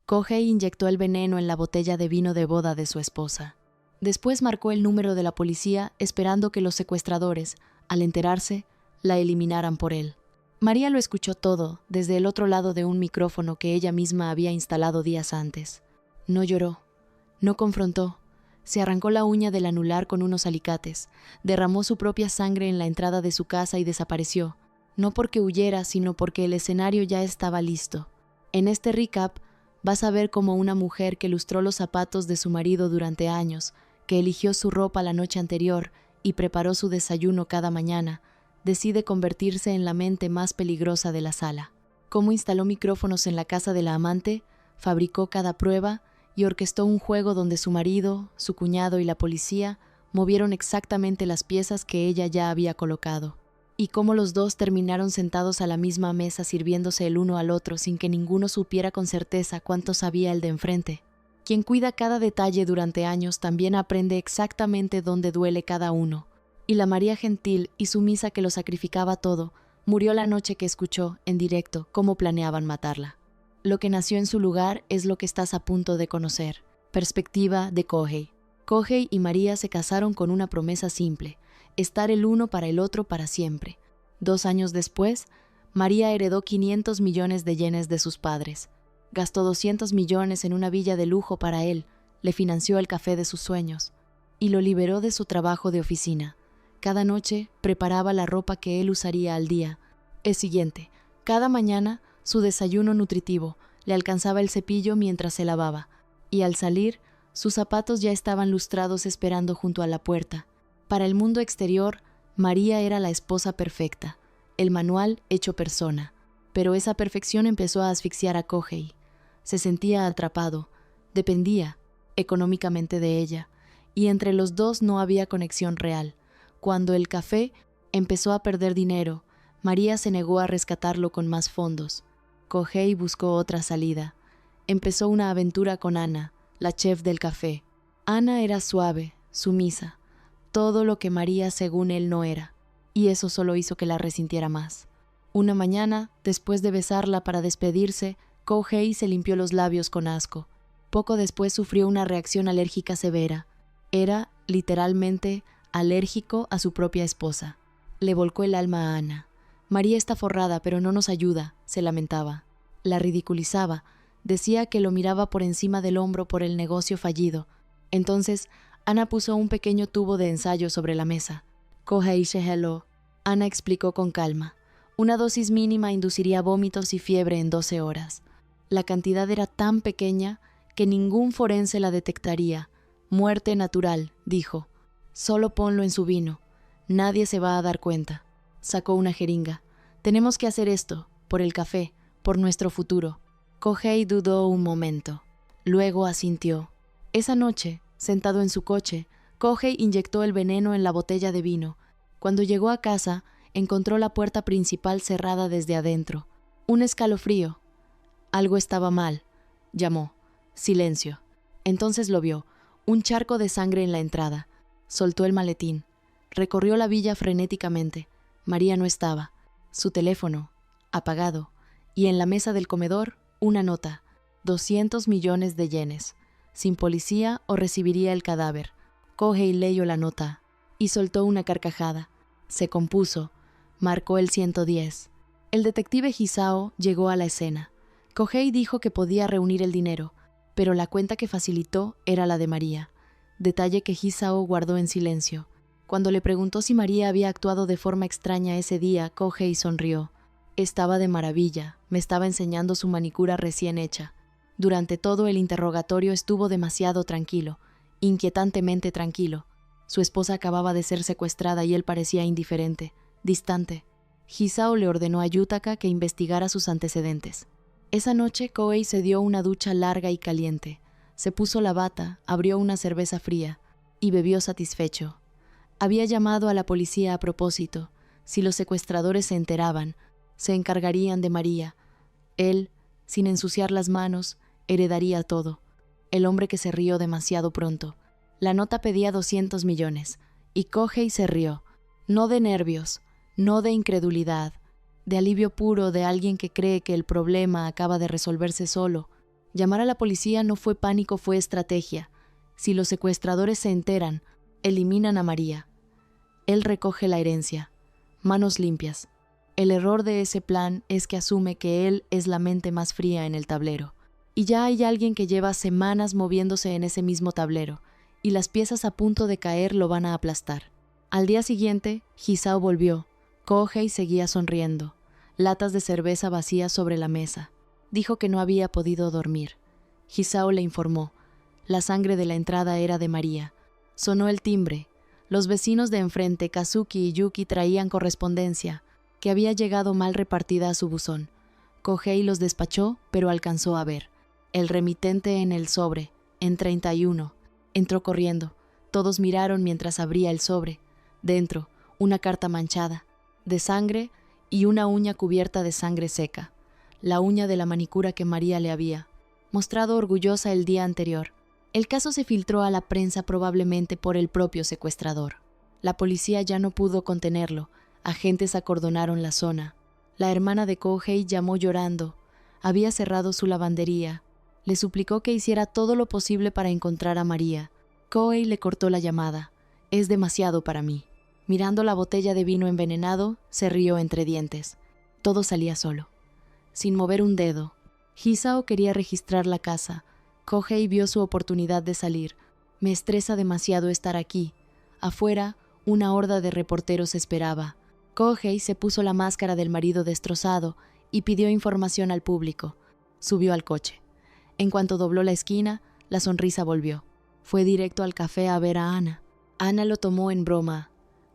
Kohei inyectó el veneno en la botella de vino de boda de su esposa. Después marcó el número de la policía esperando que los secuestradores, al enterarse, la eliminaran por él. María lo escuchó todo desde el otro lado de un micrófono que ella misma había instalado días antes. No lloró, no confrontó, se arrancó la uña del anular con unos alicates, derramó su propia sangre en la entrada de su casa y desapareció, no porque huyera, sino porque el escenario ya estaba listo. En este recap vas a ver cómo una mujer que lustró los zapatos de su marido durante años, que eligió su ropa la noche anterior y preparó su desayuno cada mañana, decide convertirse en la mente más peligrosa de la sala. Cómo instaló micrófonos en la casa de la amante, fabricó cada prueba y orquestó un juego donde su marido, su cuñado y la policía movieron exactamente las piezas que ella ya había colocado. Y cómo los dos terminaron sentados a la misma mesa sirviéndose el uno al otro sin que ninguno supiera con certeza cuánto sabía el de enfrente. Quien cuida cada detalle durante años también aprende exactamente dónde duele cada uno. Y la María gentil y sumisa que lo sacrificaba todo, murió la noche que escuchó, en directo, cómo planeaban matarla. Lo que nació en su lugar es lo que estás a punto de conocer. Perspectiva de Kohei. Kohei y María se casaron con una promesa simple: estar el uno para el otro para siempre. 2 años después, María heredó 500 millones de yenes de sus padres. Gastó 200 millones en una villa de lujo para él, le financió el café de sus sueños y lo liberó de su trabajo de oficina. Cada noche preparaba la ropa que él usaría al día. El siguiente, cada mañana, su desayuno nutritivo, le alcanzaba el cepillo mientras se lavaba, y al salir, sus zapatos ya estaban lustrados esperando junto a la puerta. Para el mundo exterior, María era la esposa perfecta, el manual hecho persona, pero esa perfección empezó a asfixiar a Kohei. Se sentía atrapado, dependía económicamente de ella, y entre los dos no había conexión real. Cuando el café empezó a perder dinero, María se negó a rescatarlo con más fondos. Kohei buscó otra salida. Empezó una aventura con Ana, la chef del café. Ana era suave, sumisa, todo lo que María según él no era, y eso solo hizo que la resintiera más. Una mañana, después de besarla para despedirse, Kohei se limpió los labios con asco. Poco después sufrió una reacción alérgica severa. Era, literalmente, alérgico a su propia esposa. Le volcó el alma a Ana. María está forrada, pero no nos ayuda, se lamentaba. La ridiculizaba. Decía que lo miraba por encima del hombro por el negocio fallido. Entonces, Ana puso un pequeño tubo de ensayo sobre la mesa. Kohei se heló. Ana explicó con calma. Una dosis mínima induciría vómitos y fiebre en 12 horas. La cantidad era tan pequeña que ningún forense la detectaría. Muerte natural, dijo. Solo ponlo en su vino. Nadie se va a dar cuenta. Sacó una jeringa. Tenemos que hacer esto, por el café, por nuestro futuro. Kohei dudó un momento. Luego asintió. Esa noche, sentado en su coche, Kohei inyectó el veneno en la botella de vino. Cuando llegó a casa, encontró la puerta principal cerrada desde adentro. Un escalofrío. Algo estaba mal. Llamó. Silencio. Entonces lo vio. Un charco de sangre en la entrada. Soltó el maletín. Recorrió la villa frenéticamente. María no estaba. Su teléfono, apagado. Y en la mesa del comedor, una nota. 200 millones de yenes. Sin policía o recibiría el cadáver. Kohei leyó la nota y soltó una carcajada. Se compuso. Marcó el 110. El detective Hisao llegó a la escena. Kohei dijo que podía reunir el dinero, pero la cuenta que facilitó era la de María. Detalle que Hisao guardó en silencio. Cuando le preguntó si María había actuado de forma extraña ese día, Kohei sonrió. Estaba de maravilla, me estaba enseñando su manicura recién hecha. Durante todo el interrogatorio estuvo demasiado tranquilo, inquietantemente tranquilo. Su esposa acababa de ser secuestrada y él parecía indiferente, distante. Hisao le ordenó a Yutaka que investigara sus antecedentes. Esa noche Kohei se dio una ducha larga y caliente. Se puso la bata, abrió una cerveza fría y bebió satisfecho. Había llamado a la policía a propósito. Si los secuestradores se enteraban, se encargarían de María. Él, sin ensuciar las manos, heredaría todo. El hombre que se rió demasiado pronto. La nota pedía 200 millones, y Kohei se rió. No de nervios, no de incredulidad, de alivio puro de alguien que cree que el problema acaba de resolverse solo. Llamar a la policía no fue pánico, fue estrategia. Si los secuestradores se enteran, eliminan a María. Él recoge la herencia. Manos limpias. El error de ese plan es que asume que él es la mente más fría en el tablero. Y ya hay alguien que lleva semanas moviéndose en ese mismo tablero, y las piezas a punto de caer lo van a aplastar. Al día siguiente, Hisao volvió. Kohei seguía sonriendo. Latas de cerveza vacías sobre la mesa. Dijo que no había podido dormir. Hisao le informó. La sangre de la entrada era de María. Sonó el timbre. Los vecinos de enfrente, Kazuki y Yuki, traían correspondencia, que había llegado mal repartida a su buzón. Kohei los despachó, pero alcanzó a ver. El remitente en el sobre, en 31. Entró corriendo. Todos miraron mientras abría el sobre. Dentro, una carta manchada, de sangre y una uña cubierta de sangre seca. La uña de la manicura que María le había mostrado orgullosa el día anterior. El caso se filtró a la prensa probablemente por el propio secuestrador. La policía ya no pudo contenerlo. Agentes acordonaron la zona. La hermana de Kohei llamó llorando. Había cerrado su lavandería. Le suplicó que hiciera todo lo posible para encontrar a María. Kohei le cortó la llamada. Es demasiado para mí. Mirando la botella de vino envenenado, se rió entre dientes. Todo salía solo. Sin mover un dedo. Hisao quería registrar la casa. Kohei vio su oportunidad de salir. Me estresa demasiado estar aquí. Afuera, una horda de reporteros esperaba. Kohei se puso la máscara del marido destrozado y pidió información al público. Subió al coche. En cuanto dobló la esquina, la sonrisa volvió. Fue directo al café a ver a Ana. Ana lo tomó en broma.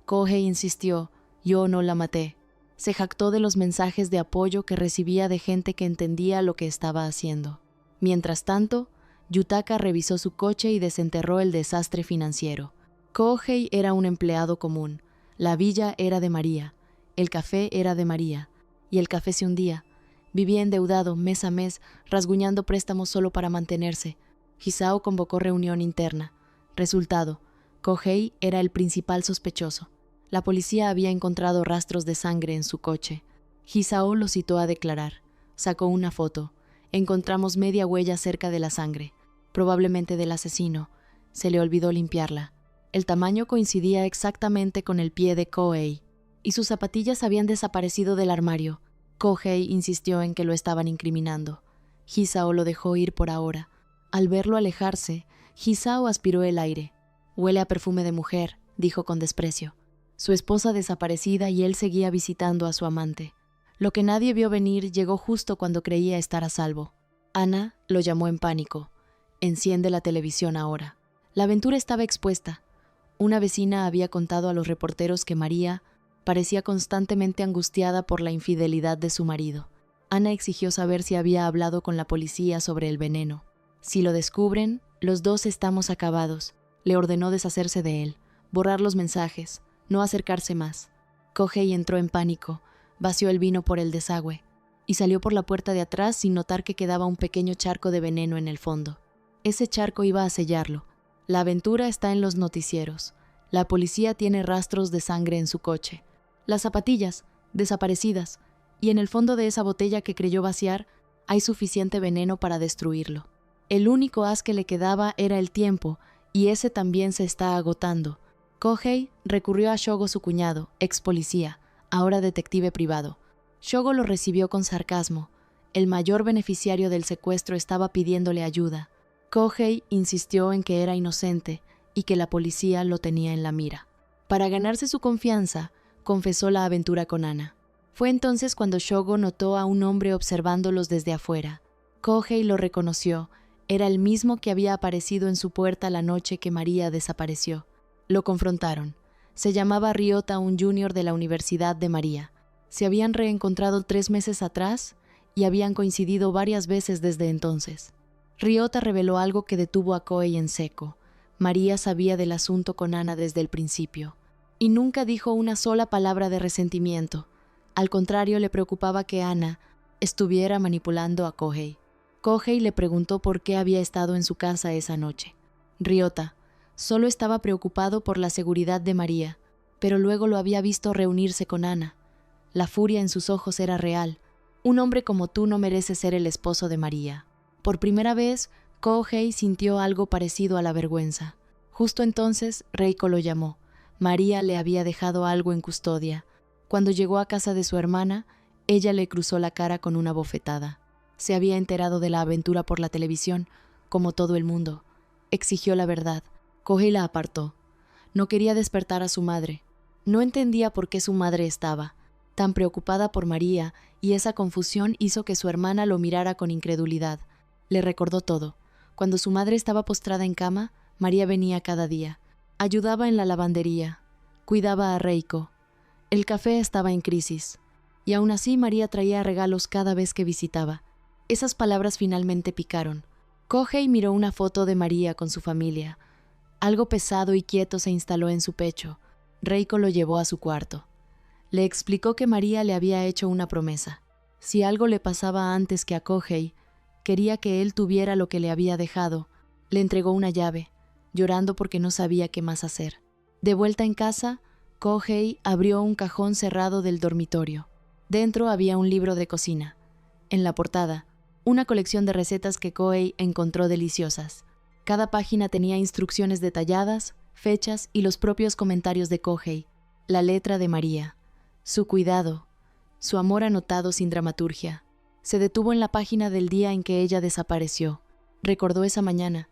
Kohei insistió, yo no la maté. Se jactó de los mensajes de apoyo que recibía de gente que entendía lo que estaba haciendo. Mientras tanto, Yutaka revisó su coche y desenterró el desastre financiero. Kohei era un empleado común. La villa era de María. El café era de María. Y el café se hundía. Vivía endeudado mes a mes, rasguñando préstamos solo para mantenerse. Hisao convocó reunión interna. Resultado: Kohei era el principal sospechoso. La policía había encontrado rastros de sangre en su coche. Hisao lo citó a declarar. Sacó una foto. Encontramos media huella cerca de la sangre, probablemente del asesino. Se le olvidó limpiarla. El tamaño coincidía exactamente con el pie de Kohei, y sus zapatillas habían desaparecido del armario. Kohei insistió en que lo estaban incriminando. Hisao lo dejó ir por ahora. Al verlo alejarse, Hisao aspiró el aire. Huele a perfume de mujer, dijo con desprecio. Su esposa desaparecida y él seguía visitando a su amante. Lo que nadie vio venir llegó justo cuando creía estar a salvo. Ana lo llamó en pánico. Enciende la televisión ahora. La aventura estaba expuesta. Una vecina había contado a los reporteros que María parecía constantemente angustiada por la infidelidad de su marido. Ana exigió saber si había hablado con la policía sobre el veneno. Si lo descubren, los dos estamos acabados. Le ordenó deshacerse de él, borrar los mensajes, no acercarse más. Kohei entró en pánico, vació el vino por el desagüe y salió por la puerta de atrás sin notar que quedaba un pequeño charco de veneno en el fondo. Ese charco iba a sellarlo. La aventura está en los noticieros. La policía tiene rastros de sangre en su coche. Las zapatillas, desaparecidas, y en el fondo de esa botella que creyó vaciar, hay suficiente veneno para destruirlo. El único as que le quedaba era el tiempo, y ese también se está agotando. Kohei recurrió a Shogo, su cuñado, ex policía, ahora detective privado. Shogo lo recibió con sarcasmo. El mayor beneficiario del secuestro estaba pidiéndole ayuda. Kohei insistió en que era inocente y que la policía lo tenía en la mira. Para ganarse su confianza, confesó la aventura con Ana. Fue entonces cuando Shogo notó a un hombre observándolos desde afuera. Kohei lo reconoció. Era el mismo que había aparecido en su puerta la noche que María desapareció. Lo confrontaron. Se llamaba Ryota, un junior de la Universidad de María. Se habían reencontrado 3 meses atrás y habían coincidido varias veces desde entonces. Ryota reveló algo que detuvo a Kohei en seco. María sabía del asunto con Ana desde el principio. Y nunca dijo una sola palabra de resentimiento. Al contrario, le preocupaba que Ana estuviera manipulando a Kohei. Kohei le preguntó por qué había estado en su casa esa noche. Ryota solo estaba preocupado por la seguridad de María, pero luego lo había visto reunirse con Ana. La furia en sus ojos era real. Un hombre como tú no merece ser el esposo de María. Por primera vez, Kohei sintió algo parecido a la vergüenza. Justo entonces, Reiko lo llamó. María le había dejado algo en custodia. Cuando llegó a casa de su hermana, ella le cruzó la cara con una bofetada. Se había enterado de la aventura por la televisión, como todo el mundo. Exigió la verdad. Kohei la apartó. No quería despertar a su madre. No entendía por qué su madre estaba tan preocupada por María, y esa confusión hizo que su hermana lo mirara con incredulidad. Le recordó todo. Cuando su madre estaba postrada en cama, María venía cada día. Ayudaba en la lavandería. Cuidaba a Reiko. El café estaba en crisis. Y aún así María traía regalos cada vez que visitaba. Esas palabras finalmente picaron. Kohei miró una foto de María con su familia. Algo pesado y quieto se instaló en su pecho. Reiko lo llevó a su cuarto. Le explicó que María le había hecho una promesa. Si algo le pasaba antes que a Kohei, quería que él tuviera lo que le había dejado. Le entregó una llave, llorando porque no sabía qué más hacer. De vuelta en casa, Kohei abrió un cajón cerrado del dormitorio. Dentro había un libro de cocina. En la portada, una colección de recetas que Kohei encontró deliciosas. Cada página tenía instrucciones detalladas, fechas y los propios comentarios de Kohei. La letra de María. Su cuidado, su amor anotado sin dramaturgia. Se detuvo en la página del día en que ella desapareció. Recordó esa mañana,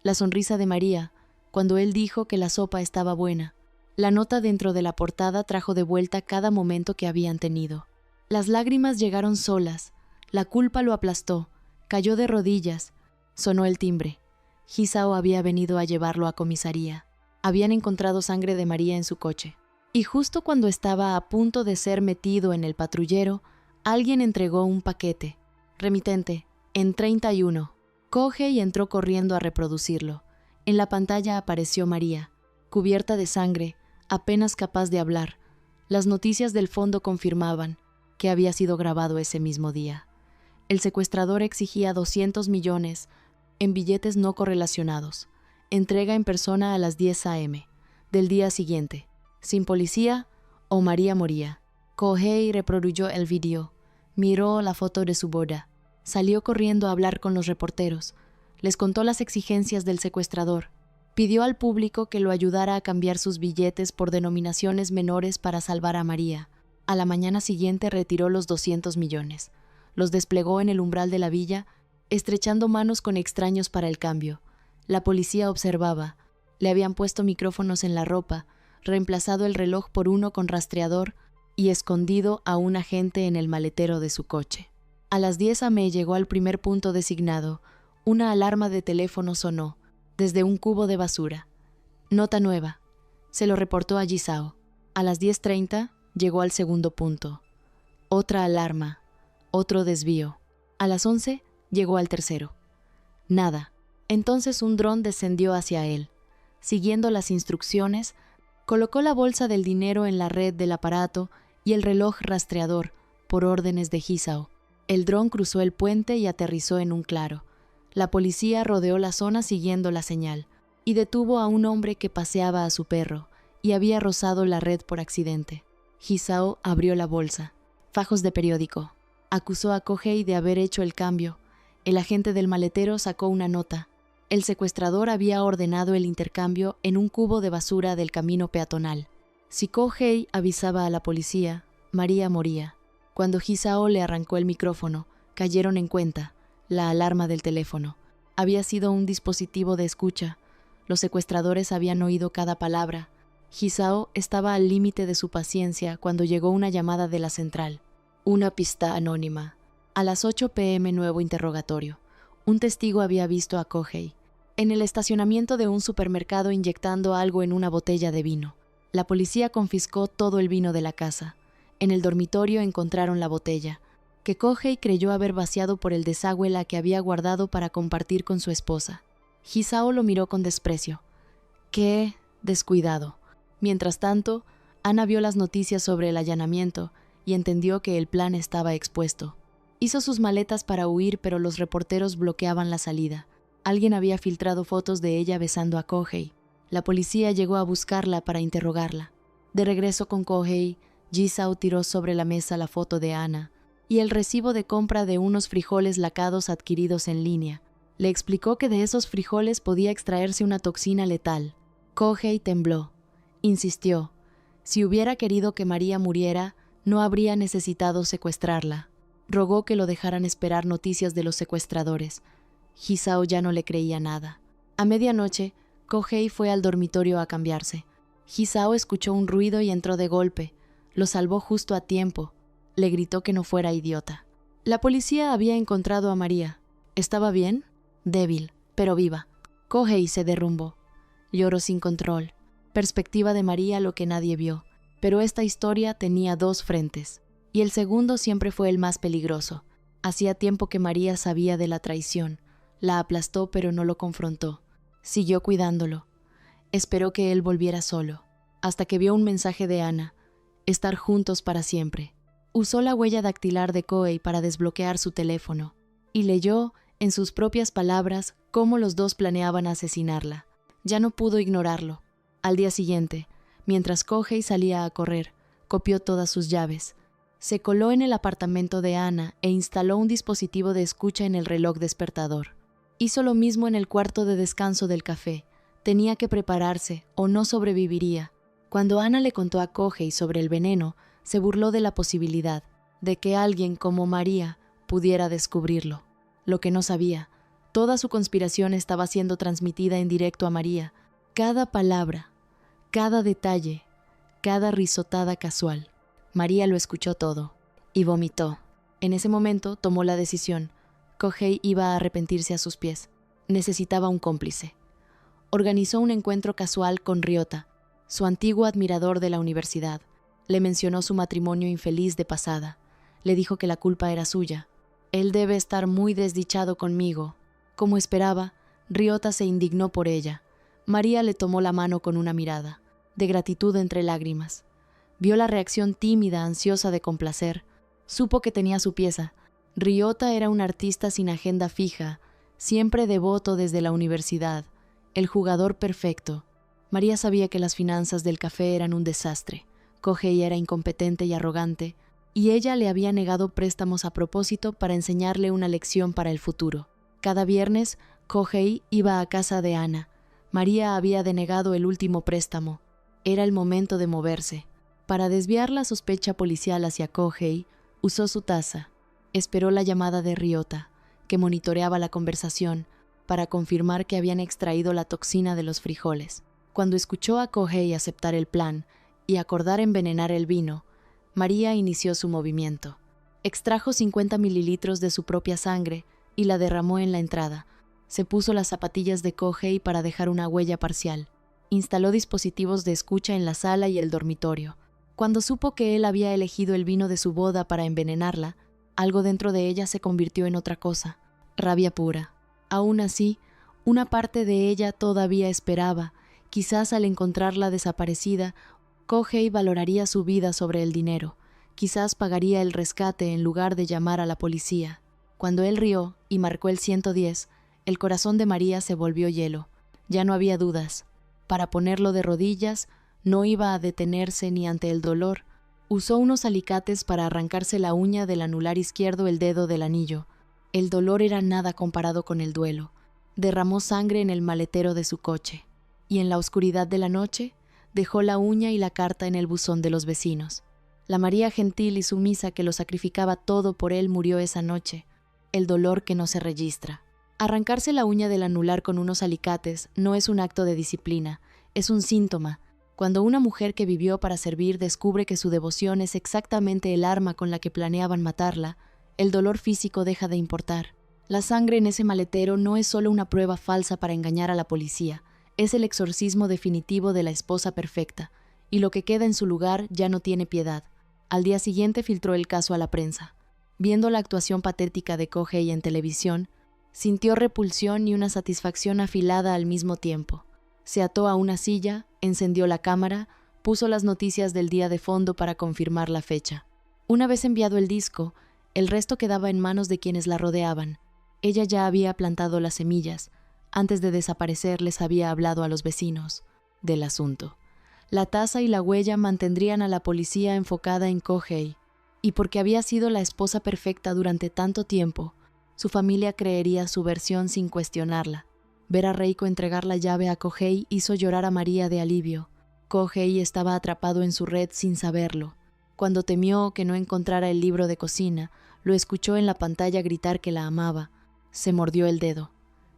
la sonrisa de María, cuando él dijo que la sopa estaba buena. La nota dentro de la portada trajo de vuelta cada momento que habían tenido. Las lágrimas llegaron solas, la culpa lo aplastó, cayó de rodillas. Sonó el timbre. Hisao había venido a llevarlo a comisaría. Habían encontrado sangre de María en su coche. Y justo cuando estaba a punto de ser metido en el patrullero, alguien entregó un paquete. Remitente, en 31. Kohei entró corriendo a reproducirlo. En la pantalla apareció María, cubierta de sangre, apenas capaz de hablar. Las noticias del fondo confirmaban que había sido grabado ese mismo día. El secuestrador exigía 200 millones en billetes no correlacionados. Entrega en persona a las 10 a.m. del día siguiente. Sin policía, o María moría. Kohei reprodujo el vídeo. Miró la foto de su boda. Salió corriendo a hablar con los reporteros. Les contó las exigencias del secuestrador. Pidió al público que lo ayudara a cambiar sus billetes por denominaciones menores para salvar a María. A la mañana siguiente retiró los 200 millones. Los desplegó en el umbral de la villa, estrechando manos con extraños para el cambio. La policía observaba. Le habían puesto micrófonos en la ropa, reemplazado el reloj por uno con rastreador y escondido a un agente en el maletero de su coche. A las 10 a.m. llegó al primer punto designado. Una alarma de teléfono sonó, desde un cubo de basura. Nota nueva. Se lo reportó a Hisao. A las 10:30 llegó al segundo punto. Otra alarma. Otro desvío. A las 11 llegó al tercero. Nada. Entonces un dron descendió hacia él. Siguiendo las instrucciones, colocó la bolsa del dinero en la red del aparato y el reloj rastreador, por órdenes de Hisao. El dron cruzó el puente y aterrizó en un claro. La policía rodeó la zona siguiendo la señal y detuvo a un hombre que paseaba a su perro y había rozado la red por accidente. Hisao abrió la bolsa. Fajos de periódico. Acusó a Kohei de haber hecho el cambio. El agente del maletero sacó una nota. El secuestrador había ordenado el intercambio en un cubo de basura del camino peatonal. Si Kohei avisaba a la policía, María moría. Cuando Hisao le arrancó el micrófono, cayeron en cuenta. La alarma del teléfono. Había sido un dispositivo de escucha. Los secuestradores habían oído cada palabra. Hisao estaba al límite de su paciencia cuando llegó una llamada de la central. Una pista anónima. A las 8 p.m. nuevo interrogatorio. Un testigo había visto a Kohei en el estacionamiento de un supermercado inyectando algo en una botella de vino. La policía confiscó todo el vino de la casa. En el dormitorio encontraron la botella, que Kohei creyó haber vaciado por el desagüe la que había guardado para compartir con su esposa. Hisao lo miró con desprecio. ¡Qué descuidado! Mientras tanto, Ana vio las noticias sobre el allanamiento y entendió que el plan estaba expuesto. Hizo sus maletas para huir, pero los reporteros bloqueaban la salida. Alguien había filtrado fotos de ella besando a Kohei. La policía llegó a buscarla para interrogarla. De regreso con Kohei, Hisao tiró sobre la mesa la foto de Ana. y el recibo de compra de unos frijoles lacados adquiridos en línea. Le explicó que de esos frijoles podía extraerse una toxina letal. Kohei tembló. Insistió. Si hubiera querido que María muriera, no habría necesitado secuestrarla. Rogó que lo dejaran esperar noticias de los secuestradores. Hisao ya no le creía nada. A medianoche, Kohei fue al dormitorio a cambiarse. Hisao escuchó un ruido y entró de golpe. Lo salvó justo a tiempo. Le gritó que no fuera idiota. La policía había encontrado a María. ¿Estaba bien? Débil, pero viva. Kohei se derrumbó. Lloró sin control. Perspectiva de María lo que nadie vio. Pero esta historia tenía dos frentes. Y el segundo siempre fue el más peligroso. Hacía tiempo que María sabía de la traición. La aplastó pero no lo confrontó. Siguió cuidándolo. Esperó que él volviera solo. Hasta que vio un mensaje de Ana. Estar juntos para siempre. Usó la huella dactilar de Kohei para desbloquear su teléfono. Y leyó, en sus propias palabras, cómo los dos planeaban asesinarla. Ya no pudo ignorarlo. Al día siguiente, mientras Kohei salía a correr, copió todas sus llaves. Se coló en el apartamento de Ana e instaló un dispositivo de escucha en el reloj despertador. Hizo lo mismo en el cuarto de descanso del café. Tenía que prepararse o no sobreviviría. Cuando Ana le contó a Kohei sobre el veneno, se burló de la posibilidad de que alguien como María pudiera descubrirlo. Lo que no sabía, toda su conspiración estaba siendo transmitida en directo a María. Cada palabra, cada detalle, cada risotada casual. María lo escuchó todo y vomitó. En ese momento tomó la decisión. Kohei iba a arrepentirse a sus pies. Necesitaba un cómplice. Organizó un encuentro casual con Ryota, su antiguo admirador de la universidad. Le mencionó su matrimonio infeliz de pasada. Le dijo que la culpa era suya. Él debe estar muy desdichado conmigo. Como esperaba, Ryota se indignó por ella. María le tomó la mano con una mirada, de gratitud entre lágrimas. Vio la reacción tímida, ansiosa de complacer. Supo que tenía su pieza. Ryota era un artista sin agenda fija, siempre devoto desde la universidad, el jugador perfecto. María sabía que las finanzas del café eran un desastre. Kohei era incompetente y arrogante, y ella le había negado préstamos a propósito para enseñarle una lección para el futuro. Cada viernes, Kohei iba a casa de Ana. María había denegado el último préstamo. Era el momento de moverse. Para desviar la sospecha policial hacia Kohei, usó su taza. Esperó la llamada de Ryota, que monitoreaba la conversación, para confirmar que habían extraído la toxina de los frijoles. Cuando escuchó a Kohei aceptar el plan y acordar envenenar el vino, María inició su movimiento. Extrajo 50 mililitros de su propia sangre y la derramó en la entrada. Se puso las zapatillas de Kohei para dejar una huella parcial. Instaló dispositivos de escucha en la sala y el dormitorio. Cuando supo que él había elegido el vino de su boda para envenenarla, algo dentro de ella se convirtió en otra cosa, rabia pura. Aún así, una parte de ella todavía esperaba. Quizás al encontrarla desaparecida, Kohei valoraría su vida sobre el dinero. Quizás pagaría el rescate en lugar de llamar a la policía. Cuando él rió y marcó el 110, el corazón de María se volvió hielo. Ya no había dudas. Para ponerlo de rodillas, no iba a detenerse ni ante el dolor. Usó unos alicates para arrancarse la uña del anular izquierdo el dedo del anillo. El dolor era nada comparado con el duelo. Derramó sangre en el maletero de su coche. Y en la oscuridad de la noche, dejó la uña y la carta en el buzón de los vecinos. La María gentil y sumisa que lo sacrificaba todo por él murió esa noche. El dolor que no se registra. Arrancarse la uña del anular con unos alicates no es un acto de disciplina, es un síntoma. Cuando una mujer que vivió para servir descubre que su devoción es exactamente el arma con la que planeaban matarla, el dolor físico deja de importar. La sangre en ese maletero no es solo una prueba falsa para engañar a la policía, es el exorcismo definitivo de la esposa perfecta, y lo que queda en su lugar ya no tiene piedad. Al día siguiente filtró el caso a la prensa. Viendo la actuación patética de Kohei en televisión, sintió repulsión y una satisfacción afilada al mismo tiempo. Se ató a una silla, encendió la cámara, puso las noticias del día de fondo para confirmar la fecha. Una vez enviado el disco, el resto quedaba en manos de quienes la rodeaban. Ella ya había plantado las semillas. Antes de desaparecer les había hablado a los vecinos del asunto. La taza y la huella mantendrían a la policía enfocada en Kohei. y porque había sido la esposa perfecta durante tanto tiempo, su familia creería su versión sin cuestionarla. Ver a Reiko entregar la llave a Kohei hizo llorar a María de alivio. Kohei estaba atrapado en su red sin saberlo. Cuando temió que no encontrara el libro de cocina, lo escuchó en la pantalla gritar que la amaba. Se mordió el dedo,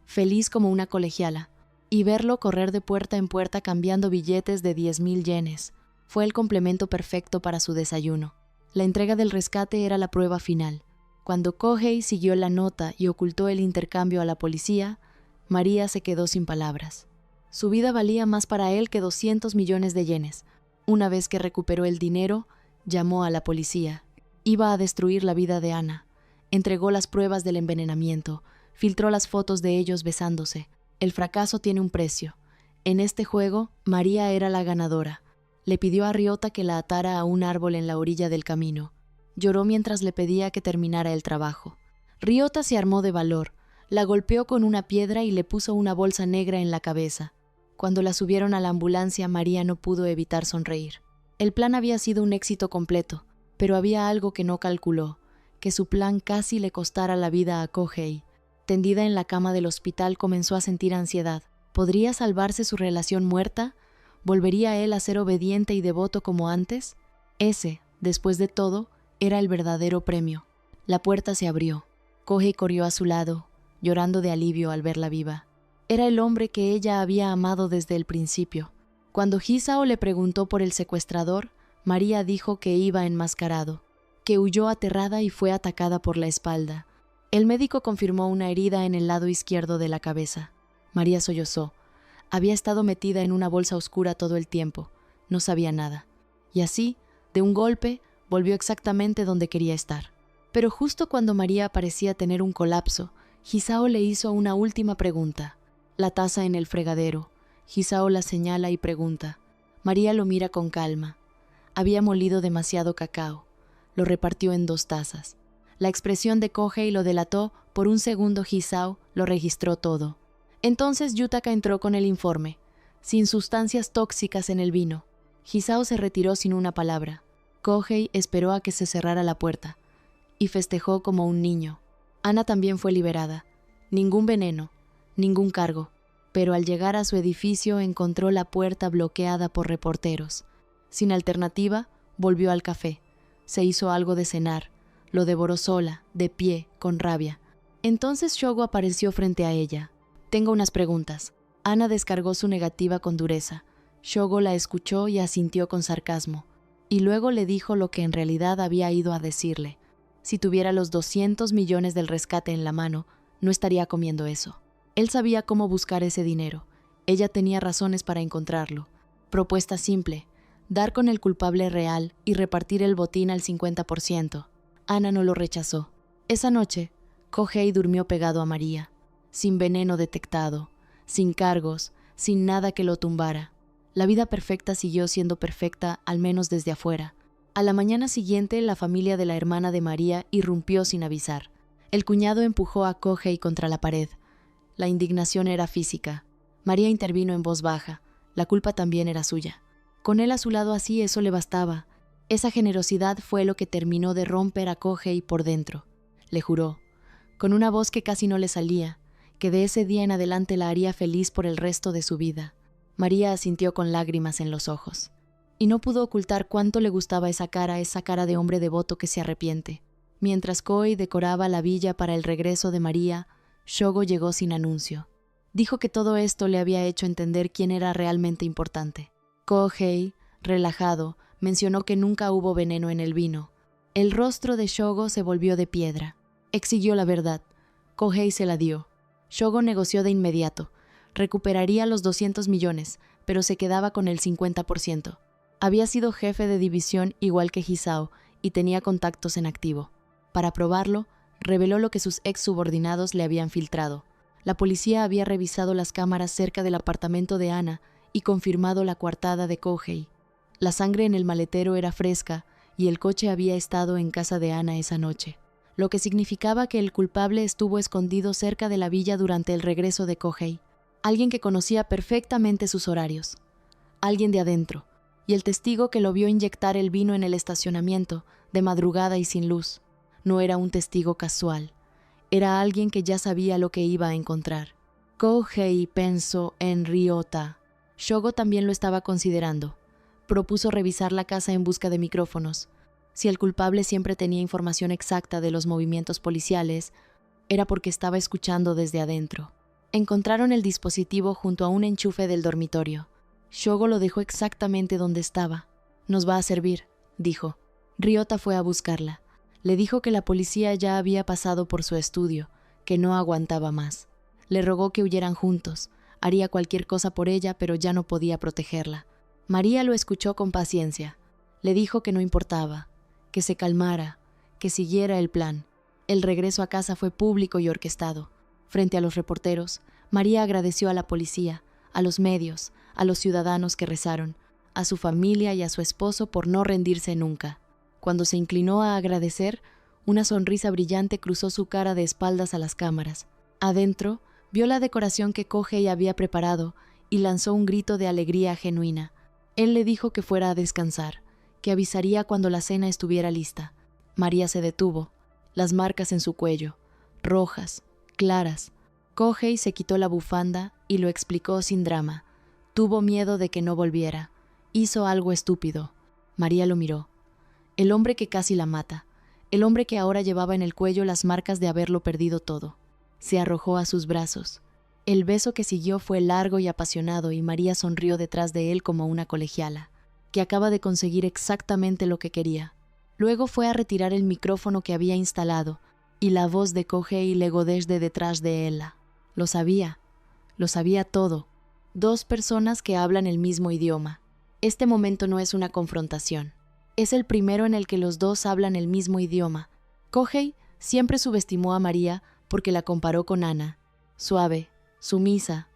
feliz como una colegiala, y verlo correr de puerta en puerta cambiando billetes de 10,000 yenes. Fue el complemento perfecto para su desayuno. La entrega del rescate era la prueba final. Cuando Kohei siguió la nota y ocultó el intercambio a la policía, María se quedó sin palabras. Su vida valía más para él que 200 millones de yenes. Una vez que recuperó el dinero, llamó a la policía. Iba a destruir la vida de Ana. Entregó las pruebas del envenenamiento, filtró las fotos de ellos besándose. El fracaso tiene un precio. En este juego, María era la ganadora. Le pidió a Ryota que la atara a un árbol en la orilla del camino. Lloró mientras le pedía que terminara el trabajo. Ryota se armó de valor, la golpeó con una piedra y le puso una bolsa negra en la cabeza. Cuando la subieron a la ambulancia, María no pudo evitar sonreír. El plan había sido un éxito completo, pero había algo que no calculó, que su plan casi le costara la vida a Kohei. Tendida en la cama del hospital, comenzó a sentir ansiedad. ¿Podría salvarse su relación muerta? ¿Volvería él a ser obediente y devoto como antes? Ese, después de todo, era el verdadero premio. La puerta se abrió. Kohei corrió a su lado, llorando de alivio al verla viva. Era el hombre que ella había amado desde el principio. Cuando Hisao le preguntó por el secuestrador, María dijo que iba enmascarado, que huyó aterrada y fue atacada por la espalda. El médico confirmó una herida en el lado izquierdo de la cabeza. María sollozó. Había estado metida en una bolsa oscura todo el tiempo. No sabía nada. Y así, de un golpe, volvió exactamente donde quería estar. Pero justo cuando María parecía tener un colapso, Hisao le hizo una última pregunta. La taza en el fregadero. Hisao la señala y pregunta. María lo mira con calma. Había molido demasiado cacao. Lo repartió en 2 tazas. La expresión de Kohei lo delató. Por un segundo Hisao lo registró todo. Entonces Yutaka entró con el informe. Sin sustancias tóxicas en el vino. Hisao se retiró sin una palabra. Kohei esperó a que se cerrara la puerta. Y festejó como un niño. Ana también fue liberada. Ningún veneno, ningún cargo. Pero al llegar a su edificio encontró la puerta bloqueada por reporteros. Sin alternativa, volvió al café. Se hizo algo de cenar. Lo devoró sola, de pie, con rabia. Entonces Shogo apareció frente a ella. Tengo unas preguntas. Ana descargó su negativa con dureza. Shogo la escuchó y asintió con sarcasmo. Y luego le dijo lo que en realidad había ido a decirle. Si tuviera los 200 millones del rescate en la mano, no estaría comiendo eso. Él sabía cómo buscar ese dinero. Ella tenía razones para encontrarlo. Propuesta simple: dar con el culpable real y repartir el botín al 50%. Ana no lo rechazó. Esa noche, Kohei durmió pegado a María, sin veneno detectado, sin cargos, sin nada que lo tumbara. La vida perfecta siguió siendo perfecta, al menos desde afuera. A la mañana siguiente, la familia de la hermana de María irrumpió sin avisar. El cuñado empujó a Kohei contra la pared. La indignación era física. María intervino en voz baja. La culpa también era suya. Con él a su lado así, eso le bastaba. Esa generosidad fue lo que terminó de romper a Kohei por dentro. Le juró, con una voz que casi no le salía, que de ese día en adelante la haría feliz por el resto de su vida. María asintió con lágrimas en los ojos. Y no pudo ocultar cuánto le gustaba esa cara de hombre devoto que se arrepiente. Mientras Kohei decoraba la villa para el regreso de María, Shogo llegó sin anuncio. Dijo que todo esto le había hecho entender quién era realmente importante. Kohei, relajado, mencionó que nunca hubo veneno en el vino. El rostro de Shogo se volvió de piedra. Exigió la verdad. Kohei se la dio. Shogo negoció de inmediato. Recuperaría los 200 millones, pero se quedaba con el 50%. Había sido jefe de división igual que Hisao y tenía contactos en activo. Para probarlo, reveló lo que sus ex subordinados le habían filtrado. La policía había revisado las cámaras cerca del apartamento de Ana y confirmado la coartada de Kohei. La sangre en el maletero era fresca y el coche había estado en casa de Ana esa noche, lo que significaba que el culpable estuvo escondido cerca de la villa durante el regreso de Kohei. Alguien que conocía perfectamente sus horarios. Alguien de adentro. y el testigo que lo vio inyectar el vino en el estacionamiento, de madrugada y sin luz, no era un testigo casual. Era alguien que ya sabía lo que iba a encontrar. Kohei pensó en Ryota. Shogo también lo estaba considerando. Propuso revisar la casa en busca de micrófonos. Si el culpable siempre tenía información exacta de los movimientos policiales, era porque estaba escuchando desde adentro. Encontraron el dispositivo junto a un enchufe del dormitorio. Shogo lo dejó exactamente donde estaba. «Nos va a servir», dijo. Ryota fue a buscarla. Le dijo que la policía ya había pasado por su estudio, que no aguantaba más. Le rogó que huyeran juntos. Haría cualquier cosa por ella, pero ya no podía protegerla. María lo escuchó con paciencia. Le dijo que no importaba, que se calmara, que siguiera el plan. El regreso a casa fue público y orquestado. Frente a los reporteros, María agradeció a la policía, a los medios, a los ciudadanos que rezaron, a su familia y a su esposo por no rendirse nunca. Cuando se inclinó a agradecer, una sonrisa brillante cruzó su cara de espaldas a las cámaras. Adentro, vio la decoración que Kohei había preparado y lanzó un grito de alegría genuina. Él le dijo que fuera a descansar, que avisaría cuando la cena estuviera lista. María se detuvo, las marcas en su cuello, rojas, claras. Kohei se quitó la bufanda y lo explicó sin drama. Tuvo miedo de que no volviera. Hizo algo estúpido. María lo miró. El hombre que casi la mata. El hombre que ahora llevaba en el cuello las marcas de haberlo perdido todo. Se arrojó a sus brazos. El beso que siguió fue largo y apasionado y María sonrió detrás de él como una colegiala, que acaba de conseguir exactamente lo que quería. Luego fue a retirar el micrófono que había instalado y la voz de Kohei legó desde detrás de ella. Lo sabía todo. Dos personas que hablan el mismo idioma. Este momento no es una confrontación. Es el primero en el que los dos hablan el mismo idioma. Kohei siempre subestimó a María porque la comparó con Ana. Suave, sumisa,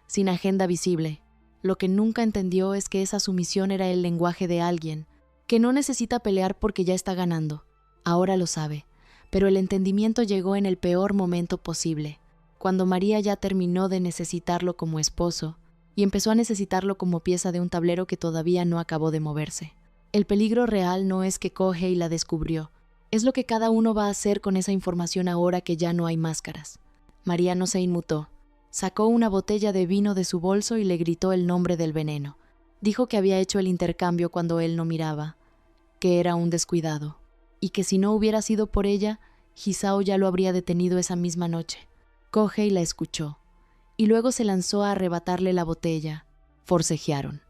sin agenda visible. Lo que nunca entendió es que esa sumisión era el lenguaje de alguien, que no necesita pelear porque ya está ganando. Ahora lo sabe, pero el entendimiento llegó en el peor momento posible, cuando María ya terminó de necesitarlo como esposo y empezó a necesitarlo como pieza de un tablero que todavía no acabó de moverse. El peligro real no es que Kohei la descubrió, es lo que cada uno va a hacer con esa información ahora que ya no hay máscaras. María no se inmutó. Sacó una botella de vino de su bolso y le gritó el nombre del veneno. Dijo que había hecho el intercambio cuando él no miraba, que era un descuidado, y que si no hubiera sido por ella, Hisao ya lo habría detenido esa misma noche. Kohei la escuchó, y luego se lanzó a arrebatarle la botella. Forcejearon.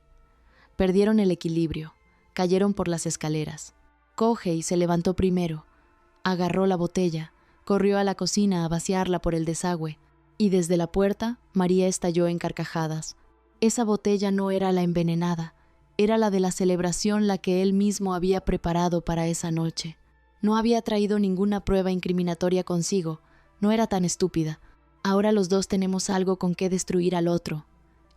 Perdieron el equilibrio, cayeron por las escaleras. Kohei se levantó primero, agarró la botella, corrió a la cocina a vaciarla por el desagüe, y desde la puerta, María estalló en carcajadas. Esa botella no era la envenenada, era la de la celebración la que él mismo había preparado para esa noche. No había traído ninguna prueba incriminatoria consigo, no era tan estúpida. Ahora los dos tenemos algo con que destruir al otro,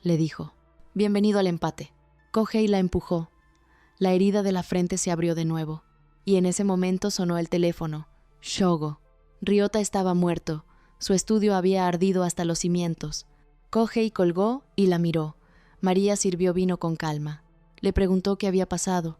le dijo. Bienvenido al empate. Kohei la empujó. La herida de la frente se abrió de nuevo, y en ese momento sonó el teléfono. Shogo. Ryota estaba muerto. Su estudio había ardido hasta los cimientos. Kohei colgó y la miró. María sirvió vino con calma. Le preguntó qué había pasado.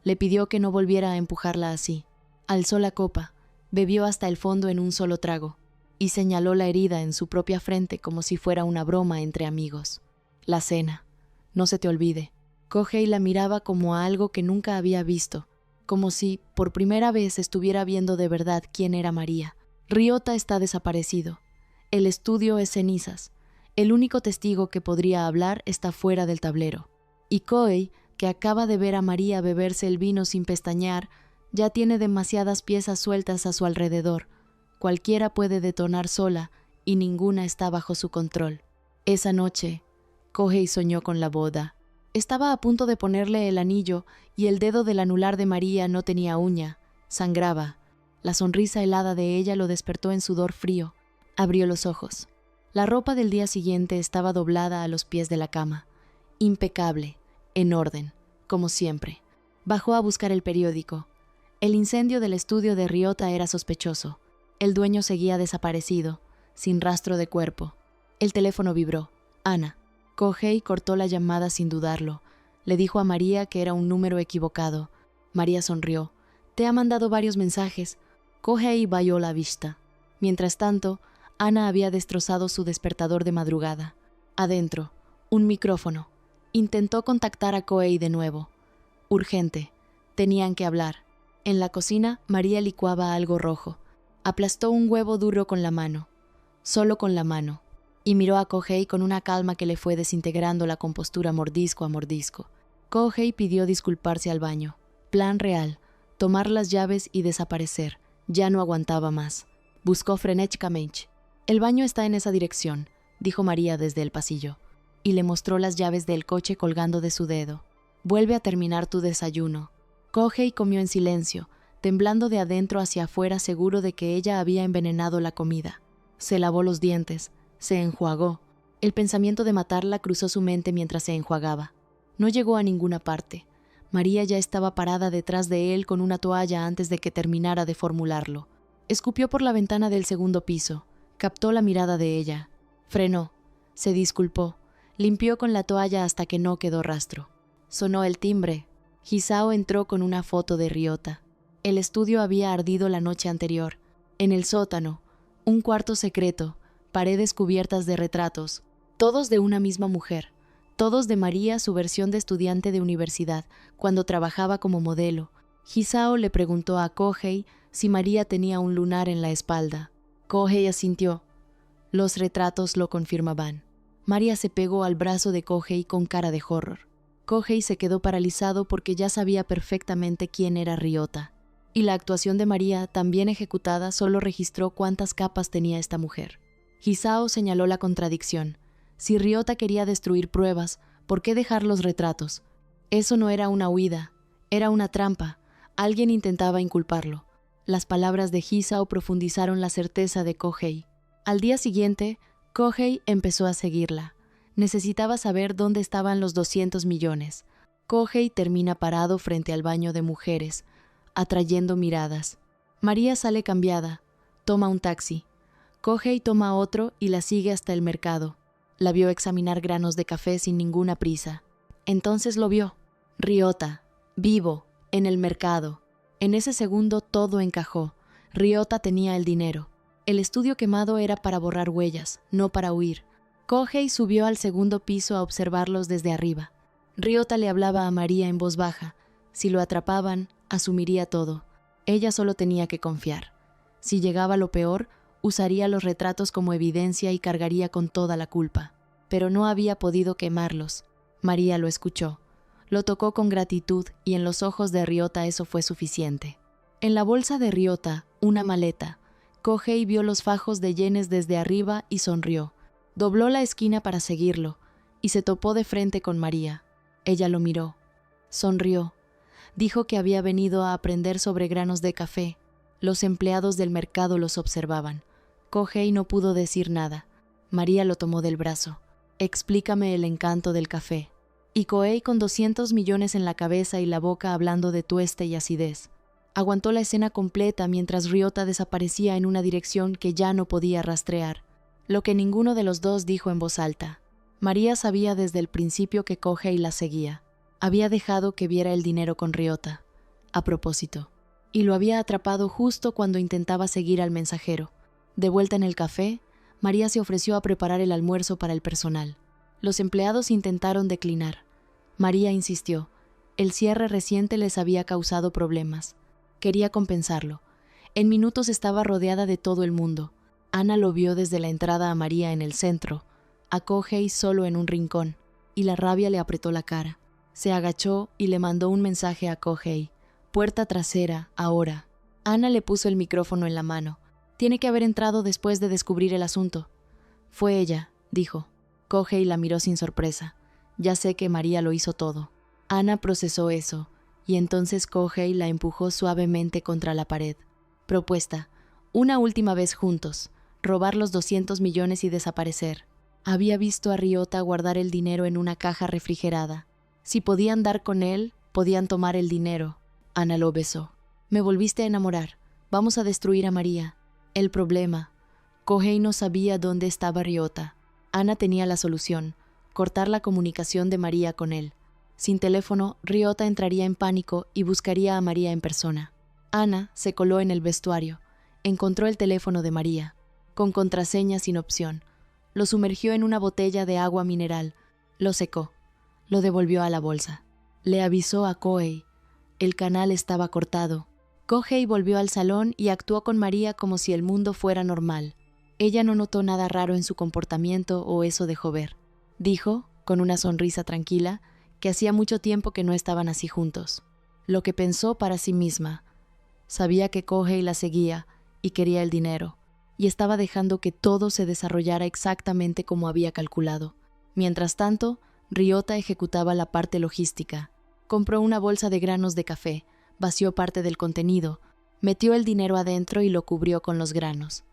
Le pidió que no volviera a empujarla así. Alzó la copa, bebió hasta el fondo en un solo trago, y señaló la herida en su propia frente como si fuera una broma entre amigos. La cena. No se te olvide. Kohei la miraba como a algo que nunca había visto, como si, por primera vez, estuviera viendo de verdad quién era María. Ryota está desaparecido. El estudio es cenizas. El único testigo que podría hablar está fuera del tablero. Y Kohei, que acaba de ver a María beberse el vino sin pestañear, ya tiene demasiadas piezas sueltas a su alrededor. Cualquiera puede detonar sola y ninguna está bajo su control. Esa noche, Kohei soñó con la boda. Estaba a punto de ponerle el anillo y el dedo del anular de María no tenía uña. Sangraba. La sonrisa helada de ella lo despertó en sudor frío. Abrió los ojos. La ropa del día siguiente estaba doblada a los pies de la cama. Impecable, en orden, como siempre. Bajó a buscar el periódico. El incendio del estudio de Ryota era sospechoso. El dueño seguía desaparecido, sin rastro de cuerpo. El teléfono vibró. Ana. Kohei cortó la llamada sin dudarlo. Le dijo a María que era un número equivocado. María sonrió. «Te ha mandado varios mensajes. Coge y vaya la vista». Mientras tanto, Ana había destrozado su despertador de madrugada. Adentro, un micrófono. Intentó contactar a Kohei de nuevo. Urgente. Tenían que hablar. En la cocina, María licuaba algo rojo. Aplastó un huevo duro con la mano. Solo con la mano. Y miró a Kohei con una calma que le fue desintegrando la compostura mordisco a mordisco. Kohei pidió disculparse al baño. Plan real. Tomar las llaves y desaparecer. Ya no aguantaba más. Buscó frenéticamente. «El baño está en esa dirección», dijo María desde el pasillo, y le mostró las llaves del coche colgando de su dedo. «Vuelve a terminar tu desayuno». Kohei comió en silencio, temblando de adentro hacia afuera, seguro de que ella había envenenado la comida. Se lavó los dientes, se enjuagó. El pensamiento de matarla cruzó su mente mientras se enjuagaba. No llegó a ninguna parte. María ya estaba parada detrás de él con una toalla antes de que terminara de formularlo. Escupió por la ventana del segundo piso. Captó la mirada de ella. Frenó. Se disculpó. Limpió con la toalla hasta que no quedó rastro. Sonó el timbre. Hisao entró con una foto de Ryota. El estudio había ardido la noche anterior. En el sótano, un cuarto secreto, paredes cubiertas de retratos, todos de una misma mujer, todos de María, su versión de estudiante de universidad, cuando trabajaba como modelo. Hisao le preguntó a Kohei si María tenía un lunar en la espalda. Kohei asintió. Los retratos lo confirmaban. María se pegó al brazo de Kohei con cara de horror. Kohei se quedó paralizado porque ya sabía perfectamente quién era Ryota. Y la actuación de María, tan bien ejecutada, solo registró cuántas capas tenía esta mujer. Hisao señaló la contradicción. Si Ryota quería destruir pruebas, ¿por qué dejar los retratos? Eso no era una huida, era una trampa. Alguien intentaba inculparlo. Las palabras de Hisao profundizaron la certeza de Kohei. Al día siguiente, Kohei empezó a seguirla. Necesitaba saber dónde estaban los 200 millones. Kohei termina parado frente al baño de mujeres, atrayendo miradas. María sale cambiada. Toma un taxi. Kohei toma otro y la sigue hasta el mercado. La vio examinar granos de café sin ninguna prisa. Entonces lo vio. Ryota, vivo, en el mercado. En ese segundo todo encajó. Ryota tenía el dinero. El estudio quemado era para borrar huellas, no para huir. Kohei subió al segundo piso a observarlos desde arriba. Ryota le hablaba a María en voz baja. Si lo atrapaban, asumiría todo. Ella solo tenía que confiar. Si llegaba lo peor, usaría los retratos como evidencia y cargaría con toda la culpa. Pero no había podido quemarlos. María lo escuchó. Lo tocó con gratitud y en los ojos de Ryota eso fue suficiente. En la bolsa de Ryota, una maleta. Kohei vio los fajos de yenes desde arriba y sonrió. Dobló la esquina para seguirlo y se topó de frente con María. Ella lo miró. Sonrió. Dijo que había venido a aprender sobre granos de café. Los empleados del mercado los observaban. Kohei no pudo decir nada. María lo tomó del brazo. Explícame el encanto del café. Y Kohei, con 200 millones en la cabeza y la boca hablando de tueste y acidez, aguantó la escena completa mientras Ryota desaparecía en una dirección que ya no podía rastrear, lo que ninguno de los dos dijo en voz alta. María sabía desde el principio que Kohei la seguía. Había dejado que viera el dinero con Ryota, a propósito, y lo había atrapado justo cuando intentaba seguir al mensajero. De vuelta en el café, María se ofreció a preparar el almuerzo para el personal. Los empleados intentaron declinar. María insistió. El cierre reciente les había causado problemas. Quería compensarlo. En minutos estaba rodeada de todo el mundo. Ana lo vio desde la entrada a María en el centro, a Kohei solo en un rincón, y la rabia le apretó la cara. Se agachó y le mandó un mensaje a Kohei. Puerta trasera, ahora. Ana le puso el micrófono en la mano. Tiene que haber entrado después de descubrir el asunto. Fue ella, dijo. Kohei la miró sin sorpresa. Ya sé que María lo hizo todo. Ana procesó eso, y entonces Kohei la empujó suavemente contra la pared. Propuesta. Una última vez juntos. Robar los 200 millones y desaparecer. Había visto a Ryota guardar el dinero en una caja refrigerada. Si podían dar con él, podían tomar el dinero. Ana lo besó. Me volviste a enamorar. Vamos a destruir a María. El problema. Kohei no sabía dónde estaba Ryota. Ana tenía la solución. Cortar la comunicación de María con él. Sin teléfono, Ryota entraría en pánico y buscaría a María en persona. Ana se coló en el vestuario. Encontró el teléfono de María, con contraseña sin opción. Lo sumergió en una botella de agua mineral. Lo secó. Lo devolvió a la bolsa. Le avisó a Kohei. El canal estaba cortado. Kohei volvió al salón y actuó con María como si el mundo fuera normal. Ella no notó nada raro en su comportamiento o eso dejó ver. Dijo, con una sonrisa tranquila, que hacía mucho tiempo que no estaban así juntos. Lo que pensó para sí misma. Sabía que Kohei la seguía y quería el dinero, y estaba dejando que todo se desarrollara exactamente como había calculado. Mientras tanto, Ryota ejecutaba la parte logística. Compró una bolsa de granos de café, vació parte del contenido, metió el dinero adentro y lo cubrió con los granos.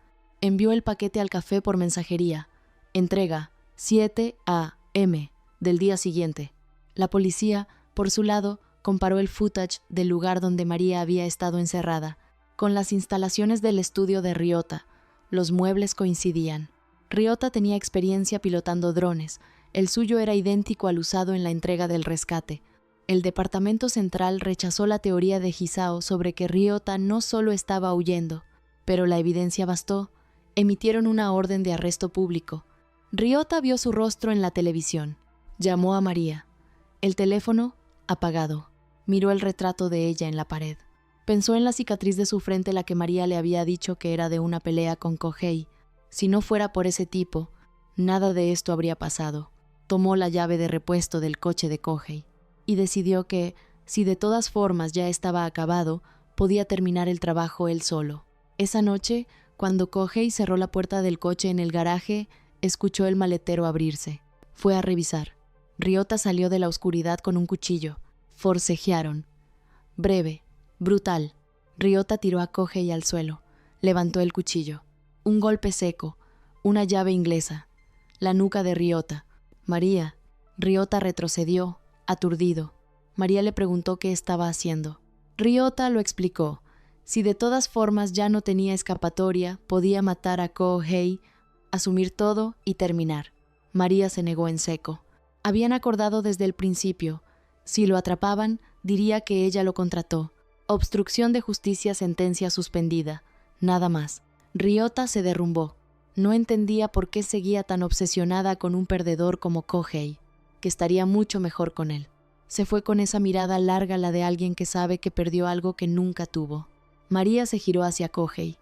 Envió el paquete al café por mensajería. Entrega 7 a.m. del día siguiente. La policía, por su lado, comparó el footage del lugar donde María había estado encerrada con las instalaciones del estudio de Ryota. Los muebles coincidían. Ryota tenía experiencia pilotando drones. El suyo era idéntico al usado en la entrega del rescate. El Departamento Central rechazó la teoría de Hisao sobre que Ryota no solo estaba huyendo, pero la evidencia bastó. Emitieron una orden de arresto público. Ryota vio su rostro en la televisión. Llamó a María. El teléfono, apagado. Miró el retrato de ella en la pared. Pensó en la cicatriz de su frente, la que María le había dicho que era de una pelea con Kohei. Si no fuera por ese tipo, nada de esto habría pasado. Tomó la llave de repuesto del coche de Kohei y decidió que, si de todas formas ya estaba acabado, podía terminar el trabajo él solo. Esa noche, cuando Kohei cerró la puerta del coche en el garaje, escuchó el maletero abrirse. Fue a revisar. Ryota salió de la oscuridad con un cuchillo. Forcejearon. Breve, brutal. Ryota tiró a Kohei al suelo. Levantó el cuchillo. Un golpe seco. Una llave inglesa. La nuca de Ryota. María. Ryota retrocedió, aturdido. María le preguntó qué estaba haciendo. Ryota lo explicó. Si de todas formas ya no tenía escapatoria, podía matar a Kohei, asumir todo y terminar. María se negó en seco. Habían acordado desde el principio. Si lo atrapaban, diría que ella lo contrató. Obstrucción de justicia, sentencia suspendida. Nada más. Ryota se derrumbó. No entendía por qué seguía tan obsesionada con un perdedor como Kohei, que estaría mucho mejor con él. Se fue con esa mirada larga, la de alguien que sabe que perdió algo que nunca tuvo. María se giró hacia Kohei.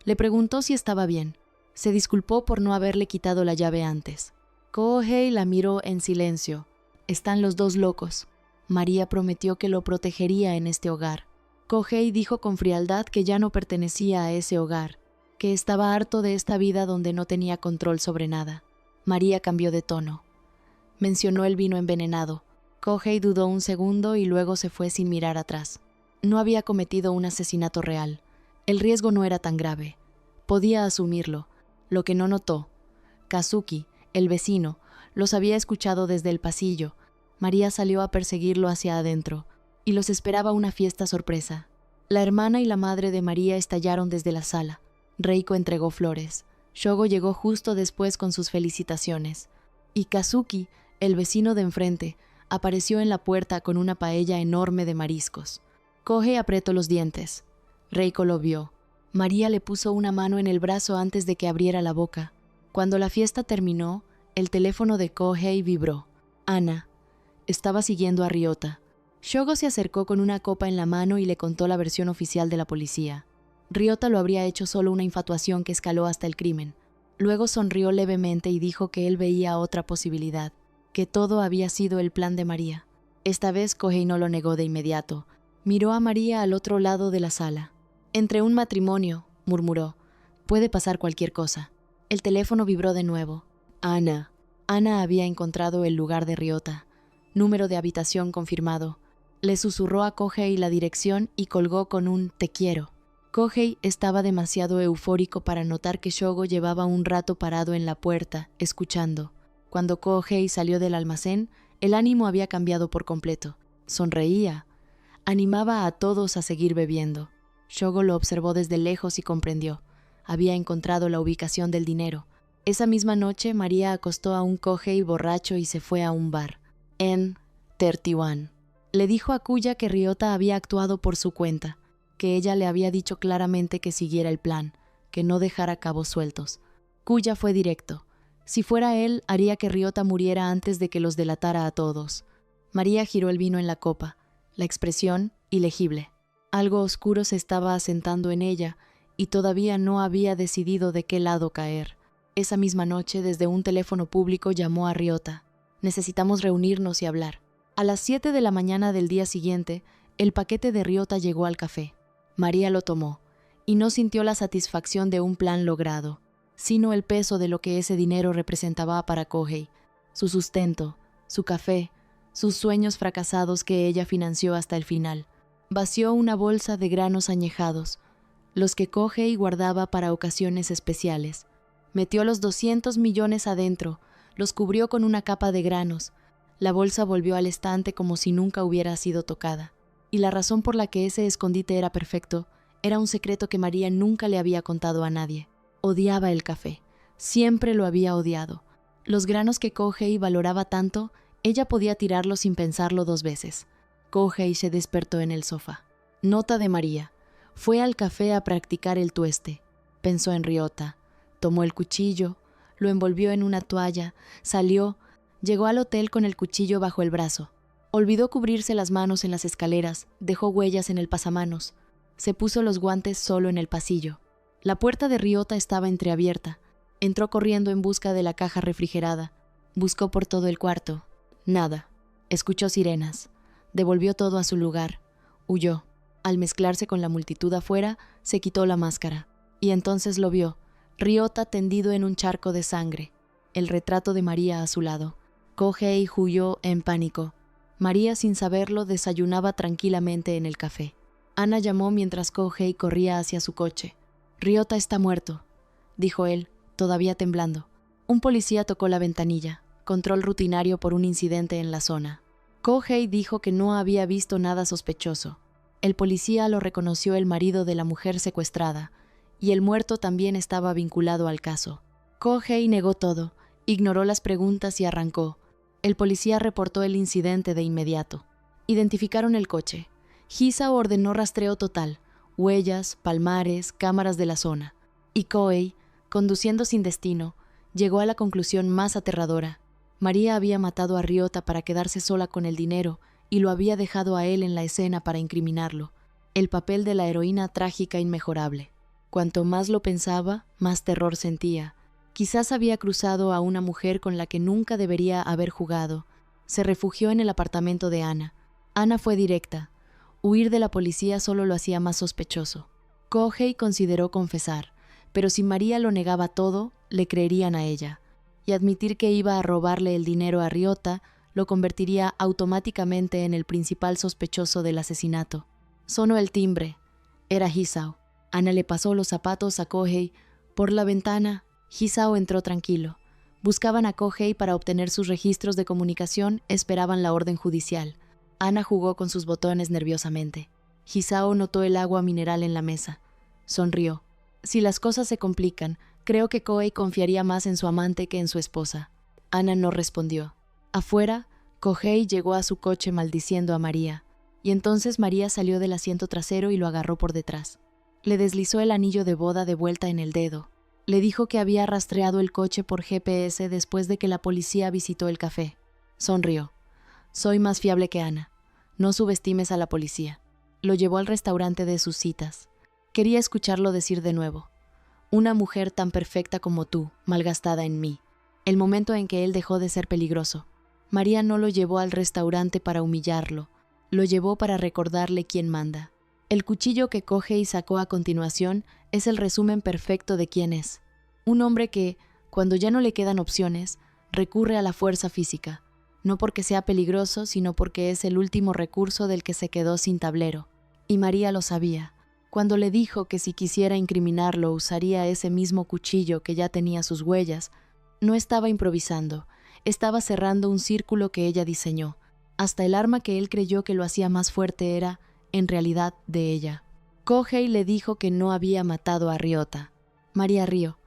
Le preguntó si estaba bien. Se disculpó por no haberle quitado la llave antes. Kohei la miró en silencio. Están los dos locos. María prometió que lo protegería en este hogar. Kohei dijo con frialdad que ya no pertenecía a ese hogar, que estaba harto de esta vida donde no tenía control sobre nada. María cambió de tono. Mencionó el vino envenenado. Kohei dudó un segundo y luego se fue sin mirar atrás. No había cometido un asesinato real. El riesgo no era tan grave. Podía asumirlo. Lo que no notó. Kazuki, el vecino, los había escuchado desde el pasillo. María salió a perseguirlo hacia adentro, y los esperaba una fiesta sorpresa. La hermana y la madre de María estallaron desde la sala. Reiko entregó flores. Shogo llegó justo después con sus felicitaciones. Y Kazuki, el vecino de enfrente, apareció en la puerta con una paella enorme de mariscos. Kohei apretó los dientes. Reiko lo vio. María le puso una mano en el brazo antes de que abriera la boca. Cuando la fiesta terminó, el teléfono de Kohei vibró. Ana. Estaba siguiendo a Ryota. Shogo se acercó con una copa en la mano y le contó la versión oficial de la policía. Ryota lo habría hecho solo una infatuación que escaló hasta el crimen. Luego sonrió levemente y dijo que él veía otra posibilidad, que todo había sido el plan de María. Esta vez Kohei no lo negó de inmediato. Miró a María al otro lado de la sala. Entre un matrimonio, murmuró. Puede pasar cualquier cosa. El teléfono vibró de nuevo. Ana. Ana había encontrado el lugar de Ryota. Número de habitación confirmado. Le susurró a Kohei la dirección y colgó con un «te quiero». Kohei estaba demasiado eufórico para notar que Shogo llevaba un rato parado en la puerta, escuchando. Cuando Kohei salió del almacén, el ánimo había cambiado por completo. Sonreía. Animaba a todos a seguir bebiendo. Shogo lo observó desde lejos y comprendió. Había encontrado la ubicación del dinero. Esa misma noche, María acostó a un Kohei borracho y se fue a un bar. En 31. Le dijo a Kuya que Ryota había actuado por su cuenta, que ella le había dicho claramente que siguiera el plan, que no dejara cabos sueltos. Kuya fue directo. Si fuera él, haría que Ryota muriera antes de que los delatara a todos. María giró el vino en la copa, la expresión ilegible. Algo oscuro se estaba asentando en ella y todavía no había decidido de qué lado caer. Esa misma noche, desde un teléfono público, llamó a Ryota. Necesitamos reunirnos y hablar. A las 7 de la mañana del día siguiente, el paquete de Ryota llegó al café. María lo tomó, y no sintió la satisfacción de un plan logrado, sino el peso de lo que ese dinero representaba para Kohei, su sustento, su café, sus sueños fracasados que ella financió hasta el final. Vació una bolsa de granos añejados, los que Kohei guardaba para ocasiones especiales. Metió los 200 millones adentro, los cubrió con una capa de granos. La bolsa volvió al estante como si nunca hubiera sido tocada. Y la razón por la que ese escondite era perfecto era un secreto que María nunca le había contado a nadie. Odiaba el café. Siempre lo había odiado. Los granos que Kohei valoraba tanto, ella podía tirarlos sin pensarlo 2 veces. Kohei se despertó en el sofá. Nota de María. Fue al café a practicar el tueste. Pensó en Ryota. Tomó el cuchillo, lo envolvió en una toalla, salió, llegó al hotel con el cuchillo bajo el brazo. Olvidó cubrirse las manos en las escaleras, dejó huellas en el pasamanos. Se puso los guantes solo en el pasillo. La puerta de Ryota estaba entreabierta. Entró corriendo en busca de la caja refrigerada. Buscó por todo el cuarto. Nada. Escuchó sirenas. Devolvió todo a su lugar. Huyó. Al mezclarse con la multitud afuera, se quitó la máscara. Y entonces lo vio. Ryota tendido en un charco de sangre. El retrato de María a su lado. Kohei huyó en pánico. María, sin saberlo, desayunaba tranquilamente en el café. Ana llamó mientras Kohei corría hacia su coche. «Ryota está muerto», dijo él, todavía temblando. Un policía tocó la ventanilla, control rutinario por un incidente en la zona. Kohei dijo que no había visto nada sospechoso. El policía lo reconoció el marido de la mujer secuestrada, y el muerto también estaba vinculado al caso. Kohei negó todo, ignoró las preguntas y arrancó. El policía reportó el incidente de inmediato. Identificaron el coche. Hisao ordenó rastreo total, huellas, palmares, cámaras de la zona. Y Kohei, conduciendo sin destino, llegó a la conclusión más aterradora. María había matado a Ryota para quedarse sola con el dinero y lo había dejado a él en la escena para incriminarlo. El papel de la heroína trágica inmejorable. Cuanto más lo pensaba, más terror sentía. Quizás había cruzado a una mujer con la que nunca debería haber jugado. Se refugió en el apartamento de Ana. Ana fue directa. Huir de la policía solo lo hacía más sospechoso. Kohei consideró confesar, pero si María lo negaba todo, le creerían a ella. Y admitir que iba a robarle el dinero a Ryota lo convertiría automáticamente en el principal sospechoso del asesinato. Sonó el timbre. Era Hisao. Ana le pasó los zapatos a Kohei. Por la ventana, Hisao entró tranquilo. Buscaban a Kohei para obtener sus registros de comunicación, esperaban la orden judicial. Ana jugó con sus botones nerviosamente. Hisao notó el agua mineral en la mesa. Sonrió. Si las cosas se complican, creo que Kohei confiaría más en su amante que en su esposa. Ana no respondió. Afuera, Kohei llegó a su coche maldiciendo a María. Y entonces María salió del asiento trasero y lo agarró por detrás. Le deslizó el anillo de boda de vuelta en el dedo. Le dijo que había rastreado el coche por GPS después de que la policía visitó el café. Sonrió. Soy más fiable que Ana. No subestimes a la policía. Lo llevó al restaurante de sus citas. Quería escucharlo decir de nuevo. Una mujer tan perfecta como tú, malgastada en mí. El momento en que él dejó de ser peligroso. María no lo llevó al restaurante para humillarlo. Lo llevó para recordarle quién manda. El cuchillo que Kohei sacó a continuación es el resumen perfecto de quién es. Un hombre que, cuando ya no le quedan opciones, recurre a la fuerza física. No porque sea peligroso, sino porque es el último recurso del que se quedó sin tablero. Y María lo sabía. Cuando le dijo que si quisiera incriminarlo usaría ese mismo cuchillo que ya tenía sus huellas, no estaba improvisando, estaba cerrando un círculo que ella diseñó. Hasta el arma que él creyó que lo hacía más fuerte era, en realidad, de ella. Kohei le dijo que no había matado a Ryota. María rió.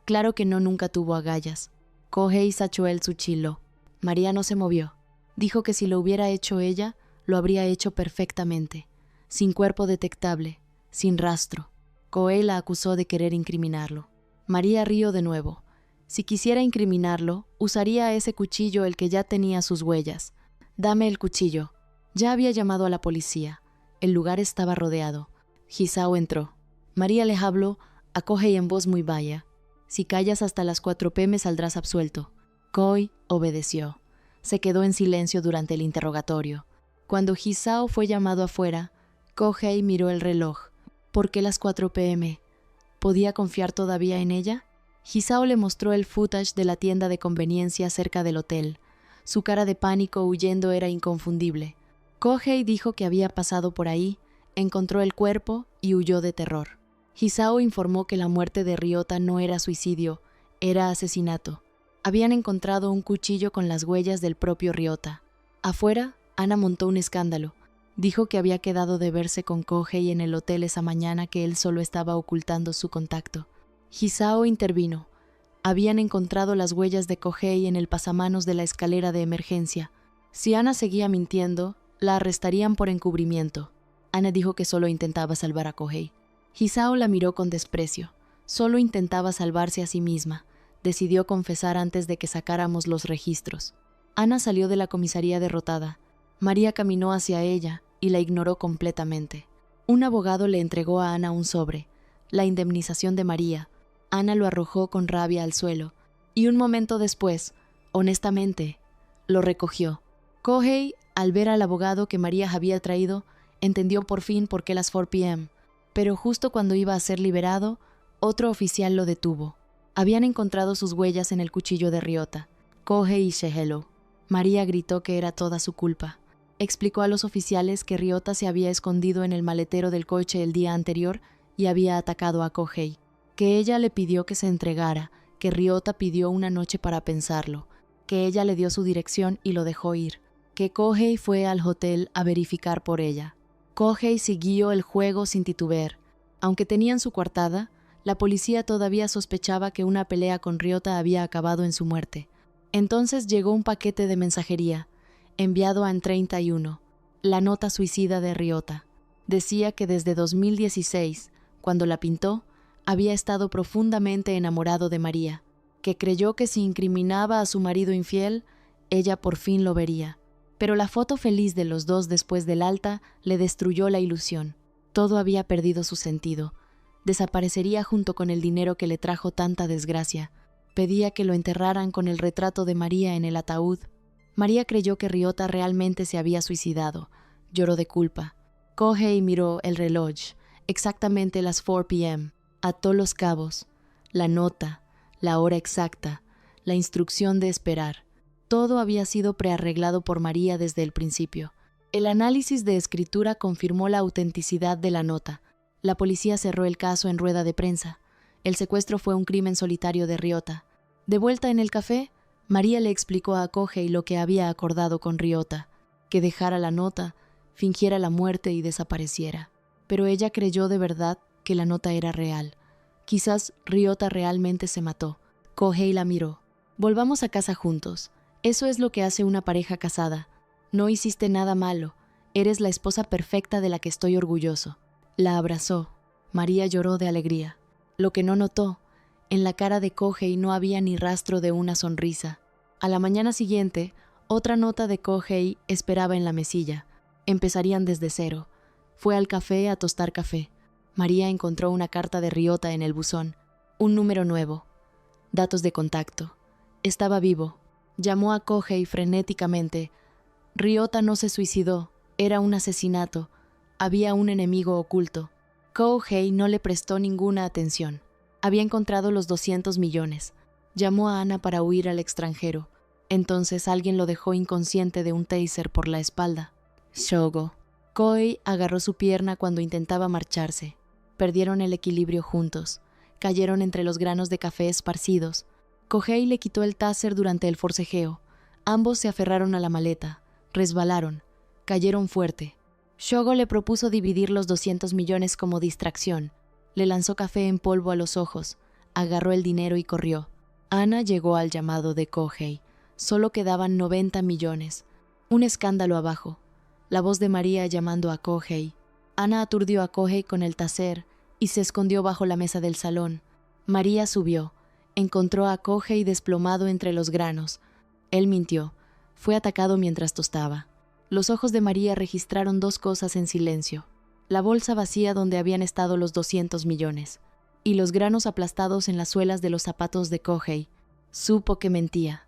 Claro que no, nunca tuvo agallas. Kohei sachó el cuchillo. María no se movió. Dijo que si lo hubiera hecho ella, lo habría hecho perfectamente, sin cuerpo detectable, sin rastro. Kohei la acusó de querer incriminarlo. María rió de nuevo. Si quisiera incriminarlo, usaría ese cuchillo el que ya tenía sus huellas. «Dame el cuchillo». Ya había llamado a la policía. El lugar estaba rodeado. Hisao entró. María le habló a Kohei en voz muy baja. «Si callas hasta las 4 p.m. saldrás absuelto». Kohei obedeció. Se quedó en silencio durante el interrogatorio. Cuando Hisao fue llamado afuera, Kohei miró el reloj. ¿Por qué las 4 p.m.? ¿Podía confiar todavía en ella? Hisao le mostró el footage de la tienda de conveniencia cerca del hotel. Su cara de pánico huyendo era inconfundible. Kohei dijo que había pasado por ahí, encontró el cuerpo y huyó de terror. Hisao informó que la muerte de Ryota no era suicidio, era asesinato. Habían encontrado un cuchillo con las huellas del propio Ryota. Afuera, Ana montó un escándalo. Dijo que había quedado de verse con Kohei en el hotel esa mañana, que él solo estaba ocultando su contacto. Hisao intervino. Habían encontrado las huellas de Kohei en el pasamanos de la escalera de emergencia. Si Ana seguía mintiendo, la arrestarían por encubrimiento. Ana dijo que solo intentaba salvar a Kohei. Hisao la miró con desprecio. Solo intentaba salvarse a sí misma. Decidió confesar antes de que sacáramos los registros. Ana salió de la comisaría derrotada. María caminó hacia ella y la ignoró completamente. Un abogado le entregó a Ana un sobre, la indemnización de María. Ana lo arrojó con rabia al suelo y un momento después, honestamente, lo recogió. Kohei, al ver al abogado que María había traído, entendió por fin por qué las 4 p.m., pero justo cuando iba a ser liberado, otro oficial lo detuvo. Habían encontrado sus huellas en el cuchillo de Ryota. Kohei y Shehelo. María gritó que era toda su culpa. Explicó a los oficiales que Ryota se había escondido en el maletero del coche el día anterior y había atacado a Kohei, que ella le pidió que se entregara, que Ryota pidió una noche para pensarlo, que ella le dio su dirección y lo dejó ir, que Kohei fue al hotel a verificar por ella. Kohei siguió el juego sin titubear. Aunque tenían su coartada, la policía todavía sospechaba que una pelea con Ryota había acabado en su muerte. Entonces llegó un paquete de mensajería, enviado a En31, la nota suicida de Ryota. Decía que desde 2016, cuando la pintó, había estado profundamente enamorado de María, que creyó que si incriminaba a su marido infiel, ella por fin lo vería. Pero la foto feliz de los dos después del alta le destruyó la ilusión. Todo había perdido su sentido. Desaparecería junto con el dinero que le trajo tanta desgracia. Pedía que lo enterraran con el retrato de María en el ataúd. María creyó que Ryota realmente se había suicidado. Lloró de culpa. Kohei miró el reloj. Exactamente las 4 p.m. Ató los cabos. La nota, la hora exacta, la instrucción de esperar. Todo había sido prearreglado por María desde el principio. El análisis de escritura confirmó la autenticidad de la nota. La policía cerró el caso en rueda de prensa. El secuestro fue un crimen solitario de Ryota. De vuelta en el café, María le explicó a Kohei lo que había acordado con Ryota, que dejara la nota, fingiera la muerte y desapareciera. Pero ella creyó de verdad que la nota era real. Quizás Ryota realmente se mató. Kohei la miró. «Volvamos a casa juntos. Eso es lo que hace una pareja casada. No hiciste nada malo. Eres la esposa perfecta de la que estoy orgulloso». La abrazó. María lloró de alegría. Lo que no notó, en la cara de Kohei no había ni rastro de una sonrisa. A la mañana siguiente, otra nota de Kohei esperaba en la mesilla. Empezarían desde cero. Fue al café a tostar café. María encontró una carta de Ryota en el buzón. Un número nuevo. Datos de contacto. Estaba vivo. Llamó a Kohei frenéticamente. Ryota no se suicidó. Era un asesinato. Había un enemigo oculto. Kohei no le prestó ninguna atención. Había encontrado los 200 millones. Llamó a Ana para huir al extranjero. Entonces alguien lo dejó inconsciente de un taser por la espalda. Shogo. Kohei agarró su pierna cuando intentaba marcharse. Perdieron el equilibrio juntos. Cayeron entre los granos de café esparcidos. Kohei le quitó el taser durante el forcejeo. Ambos se aferraron a la maleta. Resbalaron. Cayeron fuerte. Shogo le propuso dividir los 200 millones como distracción. Le lanzó café en polvo a los ojos. Agarró el dinero y corrió. Ana llegó al llamado de Kohei. Solo quedaban 90 millones. Un escándalo abajo. La voz de María llamando a Kohei. Ana aturdió a Kohei con el taser y se escondió bajo la mesa del salón. María subió. Encontró a Kohei desplomado entre los granos. Él mintió. Fue atacado mientras tostaba. Los ojos de María registraron dos cosas en silencio. La bolsa vacía donde habían estado los 200 millones. Y los granos aplastados en las suelas de los zapatos de Kohei. Supo que mentía.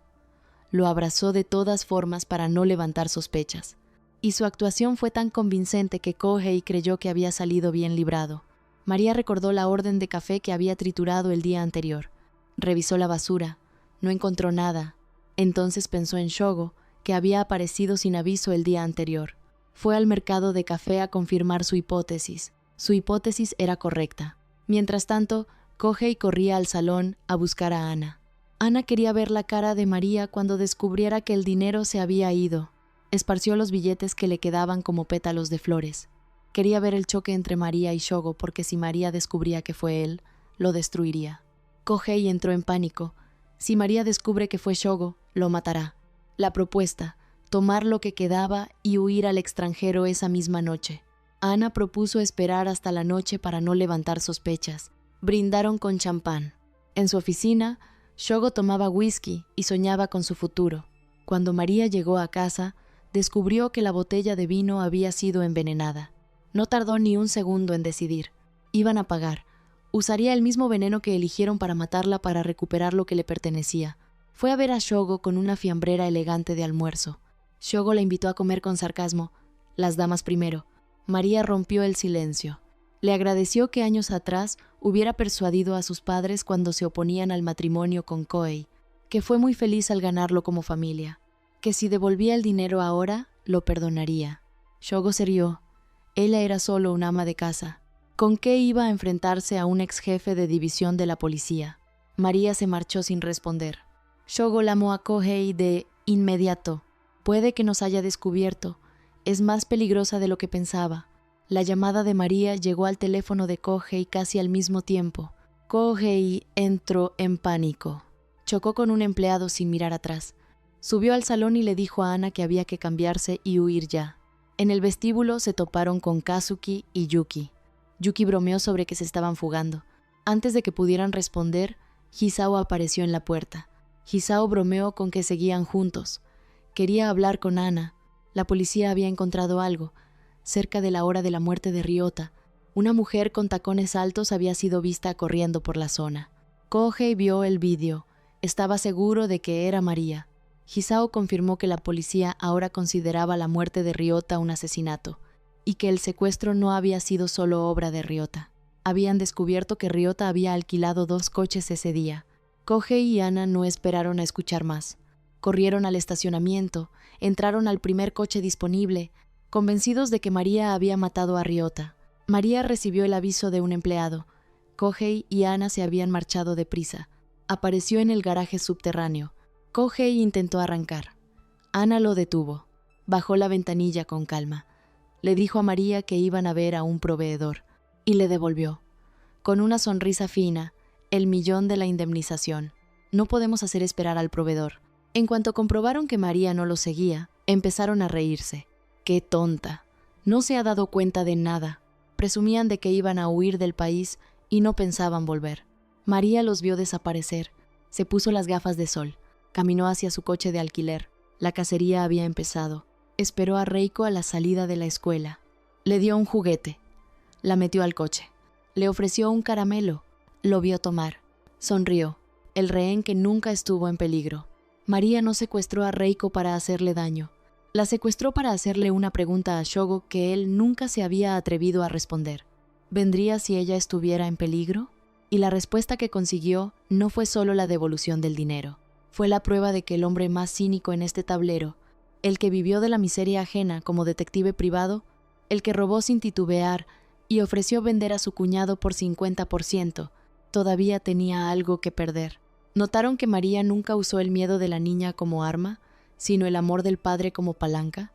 Lo abrazó de todas formas para no levantar sospechas. Y su actuación fue tan convincente que Kohei creyó que había salido bien librado. María recordó la orden de café que había triturado el día anterior. Revisó la basura. No encontró nada. Entonces pensó en Shogo, que había aparecido sin aviso el día anterior. Fue al mercado de café a confirmar su hipótesis. Su hipótesis era correcta. Mientras tanto, Kohei corría al salón a buscar a Ana. Ana quería ver la cara de María cuando descubriera que el dinero se había ido. Esparció los billetes que le quedaban como pétalos de flores. Quería ver el choque entre María y Shogo porque si María descubría que fue él, lo destruiría. Kohei entró en pánico. Si María descubre que fue Shogo, lo matará. La propuesta, tomar lo que quedaba y huir al extranjero esa misma noche. Ana propuso esperar hasta la noche para no levantar sospechas. Brindaron con champán. En su oficina, Shogo tomaba whisky y soñaba con su futuro. Cuando María llegó a casa, descubrió que la botella de vino había sido envenenada. No tardó ni un segundo en decidir. Iban a pagar. Usaría el mismo veneno que eligieron para matarla para recuperar lo que le pertenecía. Fue a ver a Shogo con una fiambrera elegante de almuerzo. Shogo la invitó a comer con sarcasmo. Las damas primero. María rompió el silencio. Le agradeció que años atrás hubiera persuadido a sus padres cuando se oponían al matrimonio con Kohei, que fue muy feliz al ganarlo como familia, que si devolvía el dinero ahora, lo perdonaría. Shogo se rió. Ella era solo una ama de casa. ¿Con qué iba a enfrentarse a un ex jefe de división de la policía? María se marchó sin responder. Shogo llamó a Kohei de inmediato. Puede que nos haya descubierto. Es más peligrosa de lo que pensaba. La llamada de María llegó al teléfono de Kohei casi al mismo tiempo. Kohei entró en pánico. Chocó con un empleado sin mirar atrás. Subió al salón y le dijo a Ana que había que cambiarse y huir ya. En el vestíbulo se toparon con Kazuki y Yuki. Yuki bromeó sobre que se estaban fugando. Antes de que pudieran responder, Hisao apareció en la puerta. Hisao bromeó con que seguían juntos. Quería hablar con Ana. La policía había encontrado algo. Cerca de la hora de la muerte de Ryota, una mujer con tacones altos había sido vista corriendo por la zona. Kohei vio el vídeo. Estaba seguro de que era María. Hisao confirmó que la policía ahora consideraba la muerte de Ryota un asesinato, y que el secuestro no había sido solo obra de Ryota. Habían descubierto que Ryota había alquilado 2 coches ese día. Kohei y Ana no esperaron a escuchar más. Corrieron al estacionamiento, entraron al primer coche disponible, convencidos de que María había matado a Ryota. María recibió el aviso de un empleado. Kohei y Ana se habían marchado deprisa. Apareció en el garaje subterráneo. Kohei intentó arrancar. Ana lo detuvo. Bajó la ventanilla con calma. Le dijo a María que iban a ver a un proveedor. Y le devolvió, con una sonrisa fina, el millón de la indemnización. No podemos hacer esperar al proveedor. En cuanto comprobaron que María no lo seguía, empezaron a reírse. ¡Qué tonta! No se ha dado cuenta de nada. Presumían de que iban a huir del país y no pensaban volver. María los vio desaparecer. Se puso las gafas de sol. Caminó hacia su coche de alquiler. La cacería había empezado. Esperó a Reiko a la salida de la escuela. Le dio un juguete. La metió al coche. Le ofreció un caramelo. Lo vio tomar. Sonrió. El rehén que nunca estuvo en peligro. María no secuestró a Reiko para hacerle daño. La secuestró para hacerle una pregunta a Shogo que él nunca se había atrevido a responder. ¿Vendría si ella estuviera en peligro? Y la respuesta que consiguió no fue solo la devolución del dinero. Fue la prueba de que el hombre más cínico en este tablero, el que vivió de la miseria ajena como detective privado, el que robó sin titubear y ofreció vender a su cuñado por 50%, todavía tenía algo que perder. ¿Notaron que María nunca usó el miedo de la niña como arma, sino el amor del padre como palanca?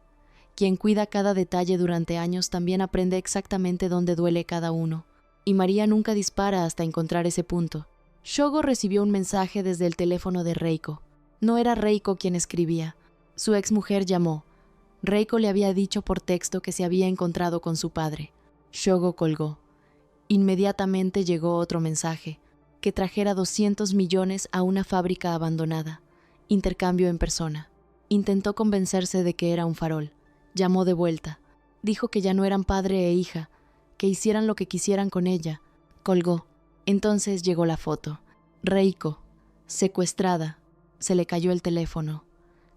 Quien cuida cada detalle durante años también aprende exactamente dónde duele cada uno. Y María nunca dispara hasta encontrar ese punto. Shogo recibió un mensaje desde el teléfono de Reiko. No era Reiko quien escribía. Su exmujer llamó. Reiko le había dicho por texto que se había encontrado con su padre. Shogo colgó. Inmediatamente llegó otro mensaje, que trajera 200 millones a una fábrica abandonada. Intercambio en persona. Intentó convencerse de que era un farol. Llamó de vuelta. Dijo que ya no eran padre e hija, que hicieran lo que quisieran con ella. Colgó. Entonces llegó la foto. Reiko, secuestrada. Se le cayó el teléfono.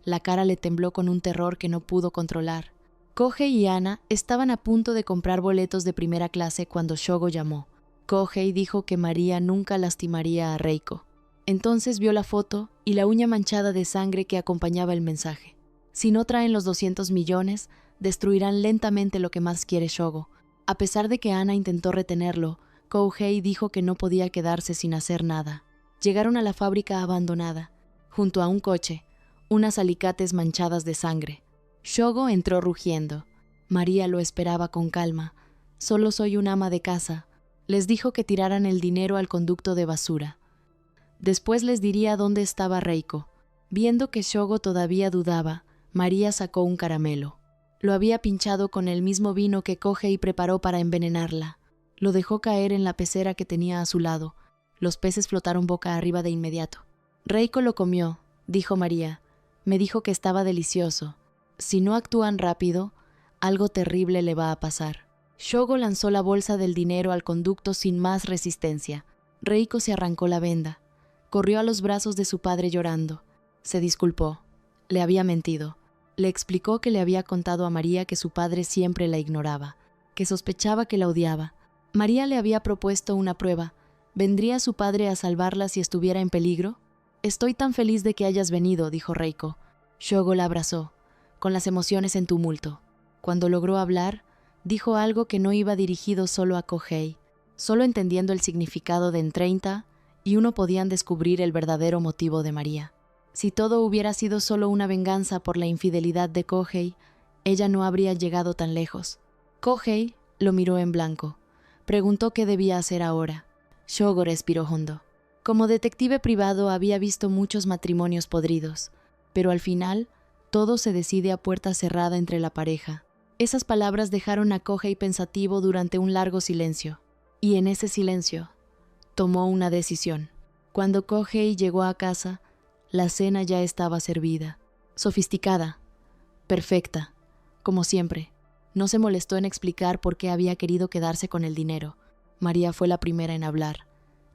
La cara le tembló con un terror que no pudo controlar. Kohei y Ana estaban a punto de comprar boletos de primera clase cuando Shogo llamó. Kohei dijo que María nunca lastimaría a Reiko. Entonces vio la foto y la uña manchada de sangre que acompañaba el mensaje. Si no traen los 200 millones, destruirán lentamente lo que más quiere Shogo. A pesar de que Ana intentó retenerlo, Kohei dijo que no podía quedarse sin hacer nada. Llegaron a la fábrica abandonada. Junto a un coche, unas alicates manchadas de sangre. Shogo entró rugiendo. María lo esperaba con calma. Solo soy un ama de casa. Les dijo que tiraran el dinero al conducto de basura. Después les diría dónde estaba Reiko. Viendo que Shogo todavía dudaba, María sacó un caramelo. Lo había pinchado con el mismo vino que Kohei preparó para envenenarla. Lo dejó caer en la pecera que tenía a su lado. Los peces flotaron boca arriba de inmediato. Reiko lo comió, dijo María. Me dijo que estaba delicioso. Si no actúan rápido, algo terrible le va a pasar. Shogo lanzó la bolsa del dinero al conducto sin más resistencia. Reiko se arrancó la venda. Corrió a los brazos de su padre llorando. Se disculpó. Le había mentido. Le explicó que le había contado a María que su padre siempre la ignoraba, que sospechaba que la odiaba. María le había propuesto una prueba. ¿Vendría su padre a salvarla si estuviera en peligro? Estoy tan feliz de que hayas venido, dijo Reiko. Shogo la abrazó, con las emociones en tumulto. Cuando logró hablar, dijo algo que no iba dirigido solo a Kohei. Solo entendiendo el significado de en 30 y uno podían descubrir el verdadero motivo de María. Si todo hubiera sido solo una venganza por la infidelidad de Kohei, ella no habría llegado tan lejos. Kohei lo miró en blanco. Preguntó qué debía hacer ahora. Shogo respiró hondo. Como detective privado había visto muchos matrimonios podridos, pero al final todo se decide a puerta cerrada entre la pareja. Esas palabras dejaron a Kohei pensativo durante un largo silencio, y en ese silencio tomó una decisión. Cuando Kohei llegó a casa, la cena ya estaba servida, sofisticada, perfecta, como siempre. No se molestó en explicar por qué había querido quedarse con el dinero. María fue la primera en hablar.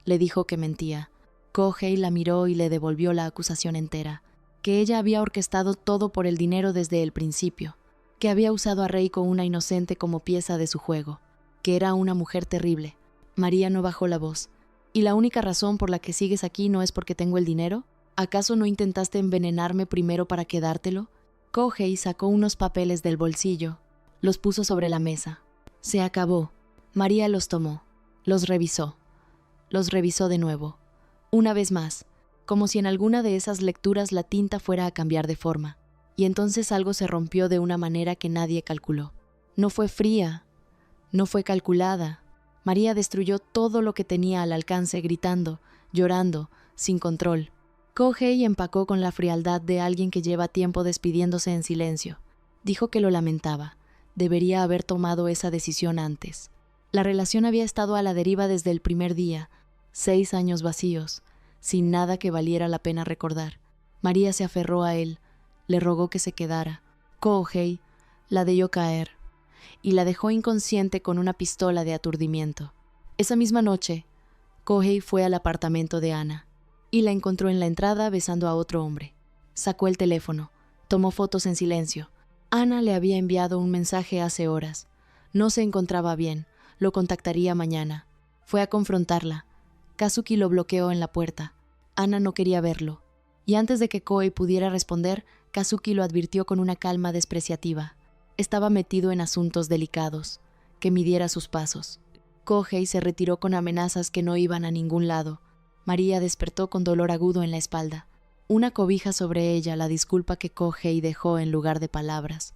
Le dijo que mentía. Kohei la miró y le devolvió la acusación entera, que ella había orquestado todo por el dinero desde el principio, que había usado a Reiko, una inocente, como pieza de su juego, que era una mujer terrible. María no bajó la voz. ¿Y la única razón por la que sigues aquí no es porque tengo el dinero? ¿Acaso no intentaste envenenarme primero para quedártelo? Kohei sacó unos papeles del bolsillo. Los puso sobre la mesa. Se acabó. María los tomó. Los revisó. Los revisó de nuevo. Una vez más, como si en alguna de esas lecturas la tinta fuera a cambiar de forma. Y entonces algo se rompió de una manera que nadie calculó. No fue fría. No fue calculada. María destruyó todo lo que tenía al alcance, gritando, llorando, sin control. Kohei empacó con la frialdad de alguien que lleva tiempo despidiéndose en silencio. Dijo que lo lamentaba. Debería haber tomado esa decisión antes. La relación había estado a la deriva desde el primer día. 6 años vacíos, sin nada que valiera la pena recordar. María se aferró a él, le rogó que se quedara. Kohei la dejó caer y la dejó inconsciente con una pistola de aturdimiento. Esa misma noche, Kohei fue al apartamento de Ana y la encontró en la entrada besando a otro hombre. Sacó el teléfono, tomó fotos en silencio. Ana le había enviado un mensaje hace horas. No se encontraba bien, lo contactaría mañana. Fue a confrontarla. Kazuki lo bloqueó en la puerta. Ana no quería verlo. Y antes de que Kohei pudiera responder, Kazuki lo advirtió con una calma despreciativa. Estaba metido en asuntos delicados. Que midiera sus pasos. Kohei se retiró con amenazas que no iban a ningún lado. María despertó con dolor agudo en la espalda. Una cobija sobre ella, la disculpa que Kohei dejó en lugar de palabras.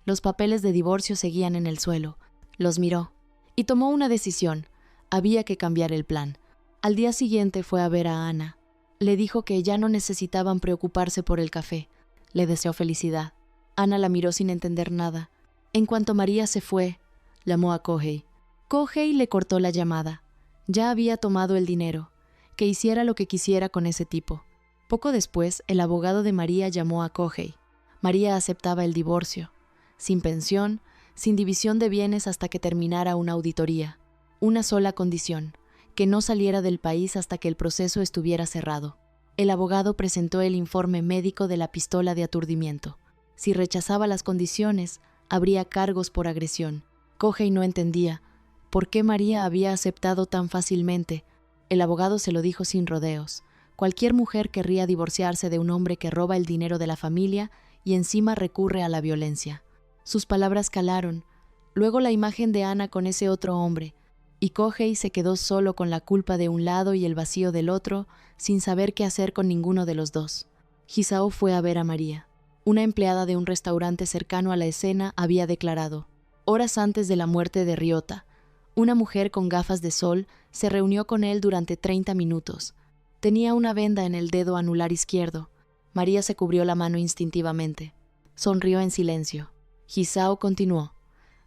Los papeles de divorcio seguían en el suelo. Los miró. Y tomó una decisión. Había que cambiar el plan. Al día siguiente fue a ver a Ana. Le dijo que ya no necesitaban preocuparse por el café. Le deseó felicidad. Ana la miró sin entender nada. En cuanto María se fue, llamó a Kohei. Kohei le cortó la llamada. Ya había tomado el dinero. Que hiciera lo que quisiera con ese tipo. Poco después, el abogado de María llamó a Kohei. María aceptaba el divorcio. Sin pensión, sin división de bienes hasta que terminara una auditoría. Una sola condición, que no saliera del país hasta que el proceso estuviera cerrado. El abogado presentó el informe médico de la pistola de aturdimiento. Si rechazaba las condiciones, habría cargos por agresión. Kohei no entendía por qué María había aceptado tan fácilmente. El abogado se lo dijo sin rodeos. Cualquier mujer querría divorciarse de un hombre que roba el dinero de la familia y encima recurre a la violencia. Sus palabras calaron. Luego la imagen de Ana con ese otro hombre. Y Kohei se quedó solo con la culpa de un lado y el vacío del otro, sin saber qué hacer con ninguno de los dos. Hisao fue a ver a María. Una empleada de un restaurante cercano a la escena había declarado: horas antes de la muerte de Ryota, una mujer con gafas de sol se reunió con él durante 30 minutos. Tenía una venda en el dedo anular izquierdo. María se cubrió la mano instintivamente. Sonrió en silencio. Hisao continuó: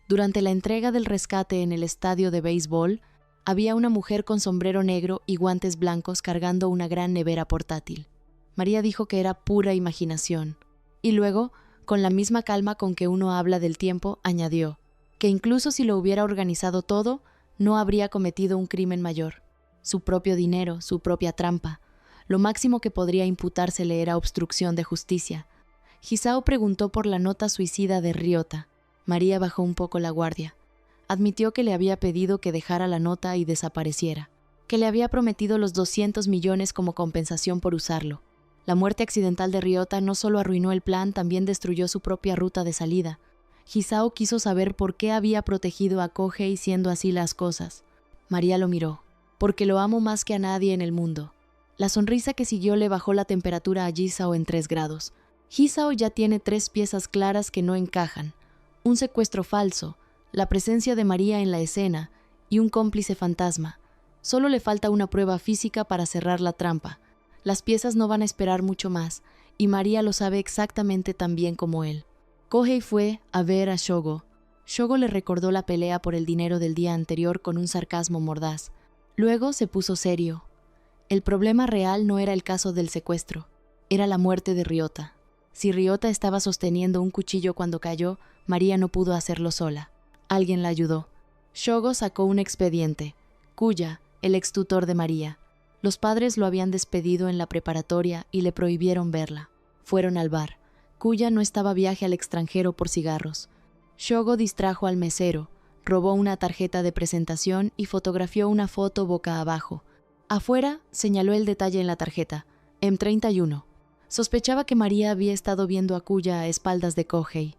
durante la entrega del rescate en el estadio de béisbol, había una mujer con sombrero negro y guantes blancos cargando una gran nevera portátil. María dijo que era pura imaginación. Y luego, con la misma calma con que uno habla del tiempo, añadió que incluso si lo hubiera organizado todo, no habría cometido un crimen mayor. Su propio dinero, su propia trampa. Lo máximo que podría imputársele era obstrucción de justicia. Hisao preguntó por la nota suicida de Ryota. María bajó un poco la guardia. Admitió que le había pedido que dejara la nota y desapareciera, que le había prometido los 200 millones como compensación por usarlo. La muerte accidental de Ryota no solo arruinó el plan, también destruyó su propia ruta de salida. Hisao quiso saber por qué había protegido a Kohei siendo así las cosas. María lo miró. Porque lo amo más que a nadie en el mundo. La sonrisa que siguió le bajó la temperatura a Hisao en 3 grados. Hisao ya tiene 3 piezas claras que no encajan. Un secuestro falso, la presencia de María en la escena y un cómplice fantasma. Solo le falta una prueba física para cerrar la trampa. Las piezas no van a esperar mucho más, y María lo sabe exactamente tan bien como él. Kohei fue a ver a Shogo. Shogo le recordó la pelea por el dinero del día anterior con un sarcasmo mordaz. Luego se puso serio. El problema real no era el caso del secuestro, era la muerte de Ryota. Si Ryota estaba sosteniendo un cuchillo cuando cayó, María no pudo hacerlo sola. Alguien la ayudó. Shogo sacó un expediente. Kuya, el extutor de María. Los padres lo habían despedido en la preparatoria y le prohibieron verla. Fueron al bar. Kuya no estaba viaje al extranjero por cigarros. Shogo distrajo al mesero, robó una tarjeta de presentación y fotografió una foto boca abajo. Afuera señaló el detalle en la tarjeta, M31. Sospechaba que María había estado viendo a Kuya a espaldas de Kohei,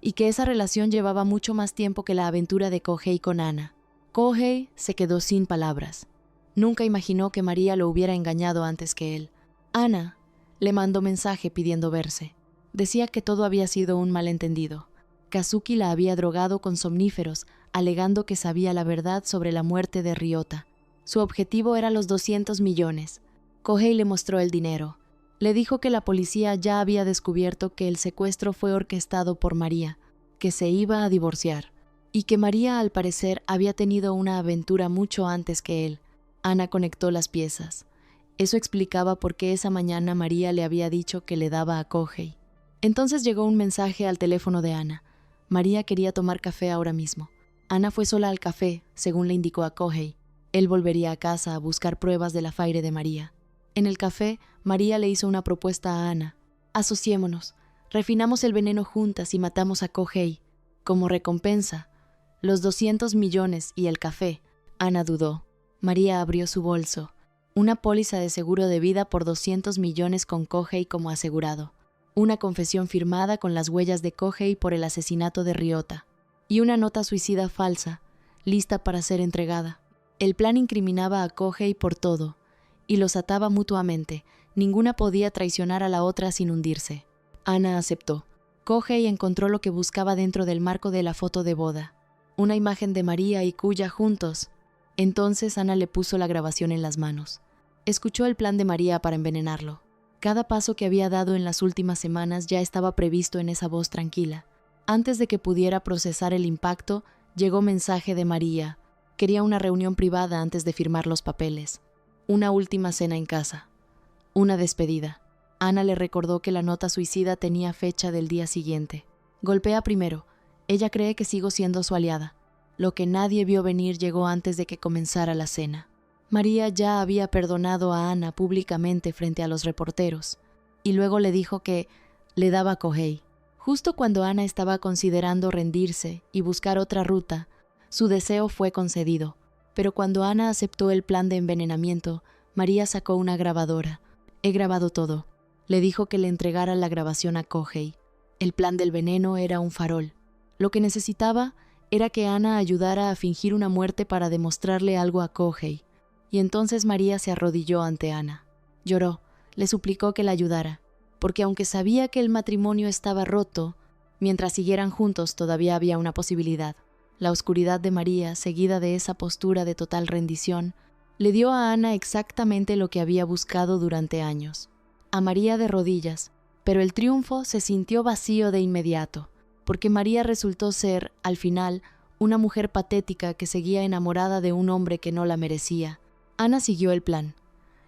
y que esa relación llevaba mucho más tiempo que la aventura de Kohei con Ana. Kohei se quedó sin palabras. Nunca imaginó que María lo hubiera engañado antes que él. Ana le mandó mensaje pidiendo verse. Decía que todo había sido un malentendido. Kazuki la había drogado con somníferos, alegando que sabía la verdad sobre la muerte de Ryota. Su objetivo era los 200 millones. Kohei le mostró el dinero. Le dijo que la policía ya había descubierto que el secuestro fue orquestado por María, que se iba a divorciar, y que María, al parecer, había tenido una aventura mucho antes que él. Ana conectó las piezas. Eso explicaba por qué esa mañana María le había dicho que le daba a Kohei. Entonces llegó un mensaje al teléfono de Ana. María quería tomar café ahora mismo. Ana fue sola al café, según le indicó a Kohei. Él volvería a casa a buscar pruebas del afaire de María. En el café, María le hizo una propuesta a Ana. Asociémonos, refinamos el veneno juntas y matamos a Kohei. Como recompensa, los 200 millones y el café. Ana dudó. María abrió su bolso. Una póliza de seguro de vida por 200 millones con Kohei como asegurado. Una confesión firmada con las huellas de Kohei por el asesinato de Ryota. Y una nota suicida falsa, lista para ser entregada. El plan incriminaba a Kohei por todo, y los ataba mutuamente. Ninguna podía traicionar a la otra sin hundirse. Ana aceptó. Kohei encontró lo que buscaba dentro del marco de la foto de boda. Una imagen de María y Kuya juntos. Entonces Ana le puso la grabación en las manos. Escuchó el plan de María para envenenarlo. Cada paso que había dado en las últimas semanas ya estaba previsto en esa voz tranquila. Antes de que pudiera procesar el impacto, llegó mensaje de María. Quería una reunión privada antes de firmar los papeles. Una última cena en casa. Una despedida. Ana le recordó que la nota suicida tenía fecha del día siguiente. Golpea primero. Ella cree que sigo siendo su aliada. Lo que nadie vio venir llegó antes de que comenzara la cena. María ya había perdonado a Ana públicamente frente a los reporteros, y luego le dijo que le daba Kohei. Justo cuando Ana estaba considerando rendirse y buscar otra ruta, su deseo fue concedido. Pero cuando Ana aceptó el plan de envenenamiento, María sacó una grabadora. He grabado todo. Le dijo que le entregara la grabación a Kohei. El plan del veneno era un farol. Lo que necesitaba era que Ana ayudara a fingir una muerte para demostrarle algo a Kohei. Y entonces María se arrodilló ante Ana. Lloró, le suplicó que la ayudara, porque aunque sabía que el matrimonio estaba roto, mientras siguieran juntos todavía había una posibilidad. La oscuridad de María, seguida de esa postura de total rendición, le dio a Ana exactamente lo que había buscado durante años. A María de rodillas, pero el triunfo se sintió vacío de inmediato, porque María resultó ser, al final, una mujer patética que seguía enamorada de un hombre que no la merecía. Ana siguió el plan.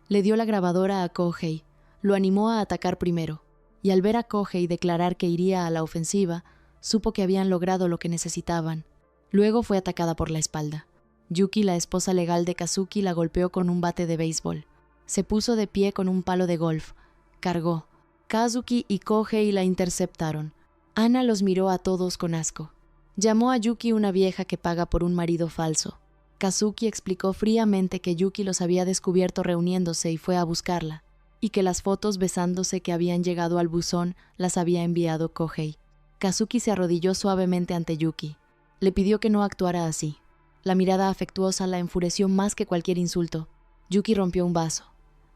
Le dio la grabadora a Kohei, lo animó a atacar primero, y al ver a Kohei declarar que iría a la ofensiva, supo que habían logrado lo que necesitaban. Luego fue atacada por la espalda. Yuki, la esposa legal de Kazuki, la golpeó con un bate de béisbol. Se puso de pie con un palo de golf. Cargó. Kazuki y Kohei la interceptaron. Ana los miró a todos con asco. Llamó a Yuki una vieja que paga por un marido falso. Kazuki explicó fríamente que Yuki los había descubierto reuniéndose y fue a buscarla, y que las fotos besándose que habían llegado al buzón las había enviado Kohei. Kazuki se arrodilló suavemente ante Yuki. Le pidió que no actuara así. La mirada afectuosa la enfureció más que cualquier insulto. Yuki rompió un vaso.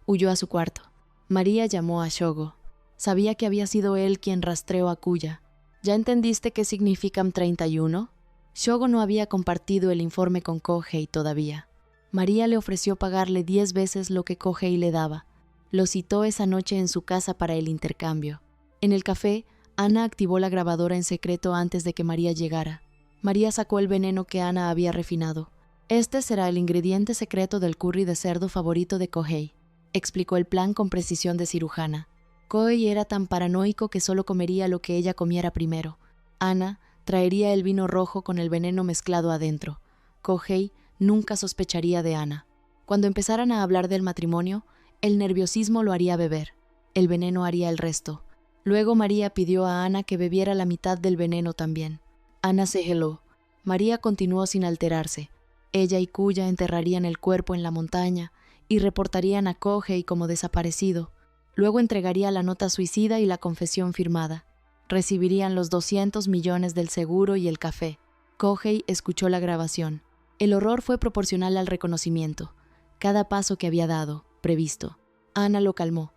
Huyó a su cuarto. María llamó a Shogo. Sabía que había sido él quien rastreó a Kuya. ¿Ya entendiste qué significan 31? Shogo no había compartido el informe con Kohei todavía. María le ofreció pagarle 10 veces lo que Kohei le daba. Lo citó esa noche en su casa para el intercambio. En el café, Ana activó la grabadora en secreto antes de que María llegara. María sacó el veneno que Ana había refinado. Este será el ingrediente secreto del curry de cerdo favorito de Kohei. Explicó el plan con precisión de cirujana. Kohei era tan paranoico que solo comería lo que ella comiera primero. Ana traería el vino rojo con el veneno mezclado adentro. Kohei nunca sospecharía de Ana. Cuando empezaran a hablar del matrimonio, el nerviosismo lo haría beber. El veneno haría el resto. Luego María pidió a Ana que bebiera la mitad del veneno también. Ana se heló. María continuó sin alterarse. Ella y Kuya enterrarían el cuerpo en la montaña y reportarían a Kohei como desaparecido. Luego entregaría la nota suicida y la confesión firmada. Recibirían los 200 millones del seguro y el café. Kohei escuchó la grabación. El horror fue proporcional al reconocimiento. Cada paso que había dado, previsto. Ana lo calmó.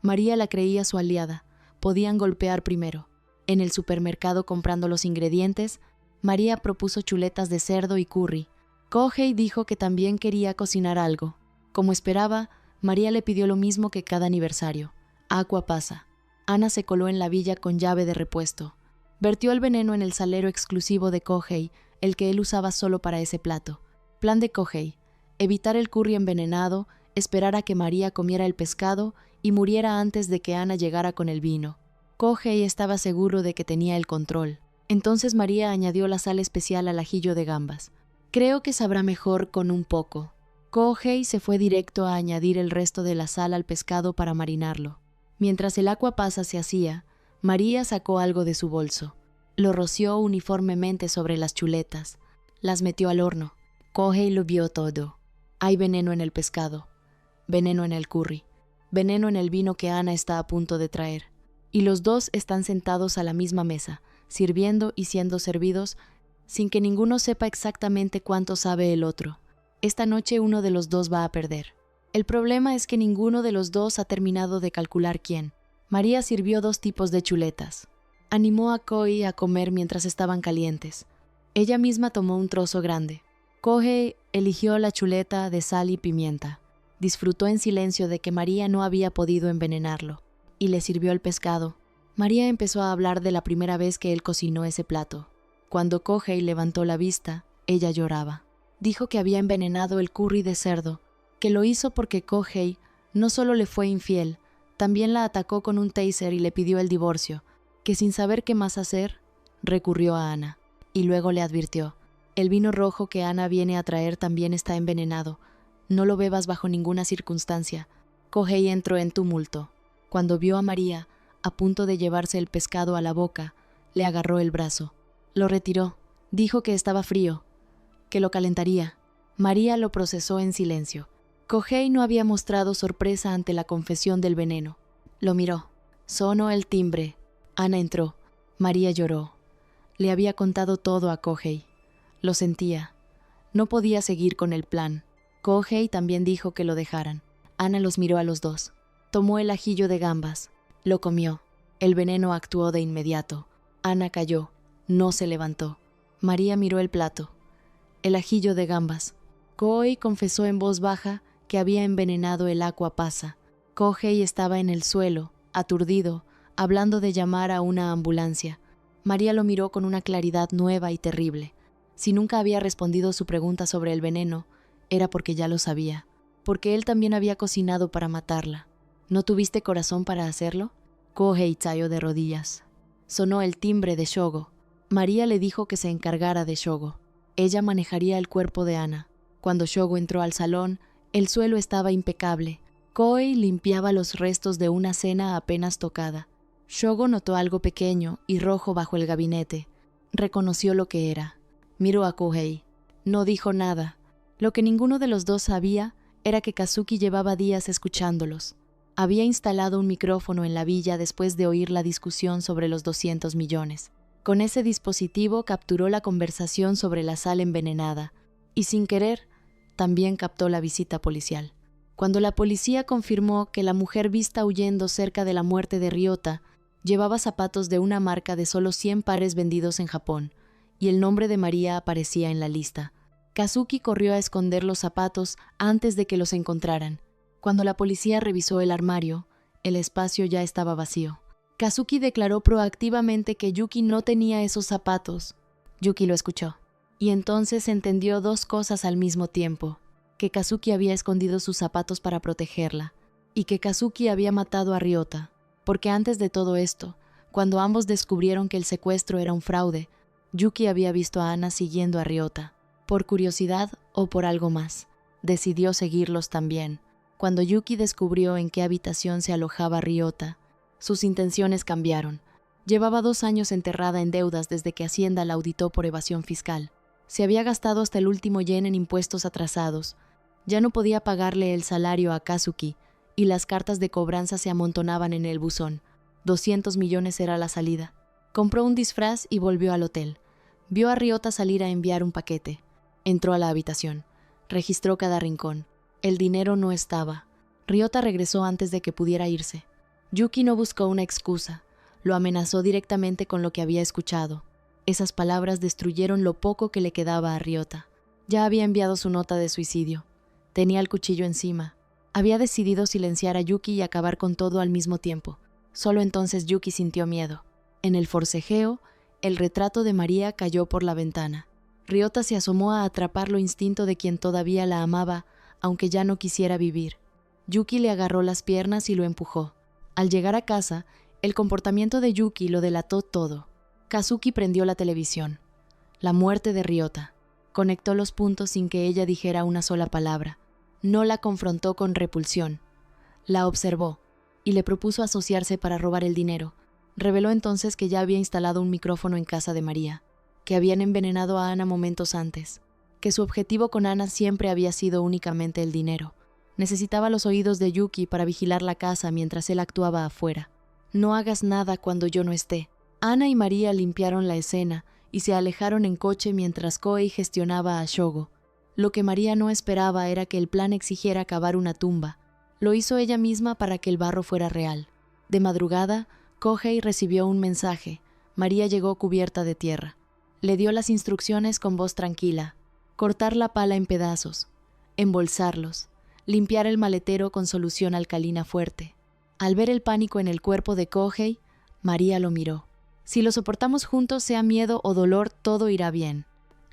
María la creía su aliada. Podían golpear primero. En el supermercado comprando los ingredientes, María propuso chuletas de cerdo y curry. Kohei dijo que también quería cocinar algo. Como esperaba, María le pidió lo mismo que cada aniversario. Agua pasa. Ana se coló en la villa con llave de repuesto. Vertió el veneno en el salero exclusivo de Kohei, el que él usaba solo para ese plato. Plan de Kohei: evitar el curry envenenado, esperar a que María comiera el pescado y muriera antes de que Ana llegara con el vino. Kohei estaba seguro de que tenía el control. Entonces María añadió la sal especial al ajillo de gambas. Creo que sabrá mejor con un poco. Kohei se fue directo a añadir el resto de la sal al pescado para marinarlo. Mientras el agua pasa se hacía, María sacó algo de su bolso. Lo roció uniformemente sobre las chuletas. Las metió al horno. Kohei lo vio todo. Hay veneno en el pescado. Veneno en el curry. Veneno en el vino que Ana está a punto de traer. Y los dos están sentados a la misma mesa, sirviendo y siendo servidos, sin que ninguno sepa exactamente cuánto sabe el otro. Esta noche uno de los dos va a perder. El problema es que ninguno de los dos ha terminado de calcular quién. María sirvió 2 tipos de chuletas. Animó a Kohei a comer mientras estaban calientes. Ella misma tomó un trozo grande. Kohei eligió la chuleta de sal y pimienta. Disfrutó en silencio de que María no había podido envenenarlo. y le sirvió el pescado. María empezó a hablar de la primera vez que él cocinó ese plato. Cuando Kohei levantó la vista, ella lloraba. Dijo que había envenenado el curry de cerdo, que lo hizo porque Kohei no solo le fue infiel, también la atacó con un taser y le pidió el divorcio, que sin saber qué más hacer, recurrió a Ana, y luego le advirtió: el vino rojo que Ana viene a traer también está envenenado, no lo bebas bajo ninguna circunstancia. Kohei entró en tumulto. Cuando vio a María, a punto de llevarse el pescado a la boca, le agarró el brazo. Lo retiró, dijo que estaba frío, que lo calentaría. María lo procesó en silencio. Kohei no había mostrado sorpresa ante la confesión del veneno. Lo miró. Sonó el timbre. Ana entró. María lloró. Le había contado todo a Kohei. Lo sentía. No podía seguir con el plan. Kohei también dijo que lo dejaran. Ana los miró a los dos. Tomó el ajillo de gambas. Lo comió. El veneno actuó de inmediato. Ana cayó. No se levantó. María miró el plato. El ajillo de gambas. Kohei confesó en voz baja que había envenenado el aqua pasa. Kohei estaba en el suelo, aturdido, hablando de llamar a una ambulancia. María lo miró con una claridad nueva y terrible. Si nunca había respondido su pregunta sobre el veneno, era porque ya lo sabía, porque él también había cocinado para matarla. ¿No tuviste corazón para hacerlo? Kohei cayó de rodillas. Sonó el timbre de Shogo. María le dijo que se encargara de Shogo. Ella manejaría el cuerpo de Ana. Cuando Shogo entró al salón, el suelo estaba impecable. Kohei limpiaba los restos de una cena apenas tocada. Shogo notó algo pequeño y rojo bajo el gabinete. Reconoció lo que era. Miró a Kohei. No dijo nada. Lo que ninguno de los dos sabía era que Kazuki llevaba días escuchándolos. Había instalado un micrófono en la villa después de oír la discusión sobre los 200 millones. Con ese dispositivo capturó la conversación sobre la sal envenenada y, sin querer, también captó la visita policial. Cuando la policía confirmó que la mujer vista huyendo cerca de la muerte de Ryota llevaba zapatos de una marca de solo 100 pares vendidos en Japón, y el nombre de María aparecía en la lista, Kazuki corrió a esconder los zapatos antes de que los encontraran. Cuando la policía revisó el armario, el espacio ya estaba vacío. Kazuki declaró proactivamente que Yuki no tenía esos zapatos. Yuki lo escuchó, y entonces entendió dos cosas al mismo tiempo: que Kazuki había escondido sus zapatos para protegerla, y que Kazuki había matado a Ryota, porque antes de todo esto, cuando ambos descubrieron que el secuestro era un fraude, Yuki había visto a Ana siguiendo a Ryota. Por curiosidad o por algo más, decidió seguirlos también. Cuando Yuki descubrió en qué habitación se alojaba Ryota, sus intenciones cambiaron. Llevaba 2 años enterrada en deudas desde que Hacienda la auditó por evasión fiscal. Se había gastado hasta el último yen en impuestos atrasados. Ya no podía pagarle el salario a Kazuki, y las cartas de cobranza se amontonaban en el buzón. 200 millones era la salida. Compró un disfraz y volvió al hotel. Vio a Ryota salir a enviar un paquete. Entró a la habitación. Registró cada rincón. El dinero no estaba. Ryota regresó antes de que pudiera irse. Yuki no buscó una excusa. Lo amenazó directamente con lo que había escuchado. Esas palabras destruyeron lo poco que le quedaba a Ryota. Ya había enviado su nota de suicidio. Tenía el cuchillo encima. Había decidido silenciar a Yuki y acabar con todo al mismo tiempo. Solo entonces Yuki sintió miedo. En el forcejeo, el retrato de María cayó por la ventana. Ryota se asomó a atrapar lo instinto de quien todavía la amaba, aunque ya no quisiera vivir. Yuki le agarró las piernas y lo empujó. Al llegar a casa, el comportamiento de Yuki lo delató todo. Kazuki prendió la televisión. La muerte de Ryota. Conectó los puntos sin que ella dijera una sola palabra. No la confrontó con repulsión. La observó y le propuso asociarse para robar el dinero. Reveló entonces que ya había instalado un micrófono en casa de María, que habían envenenado a Ana momentos antes, que su objetivo con Ana siempre había sido únicamente el dinero. Necesitaba los oídos de Yuki para vigilar la casa mientras él actuaba afuera. No hagas nada cuando yo no esté. Ana y María limpiaron la escena y se alejaron en coche mientras Kohei gestionaba a Shogo. Lo que María no esperaba era que el plan exigiera cavar una tumba. Lo hizo ella misma para que el barro fuera real. De madrugada, Kohei recibió un mensaje. María llegó cubierta de tierra. Le dio las instrucciones con voz tranquila: cortar la pala en pedazos, embolsarlos, limpiar el maletero con solución alcalina fuerte. Al ver el pánico en el cuerpo de Kohei, María lo miró. Si lo soportamos juntos, sea miedo o dolor, todo irá bien.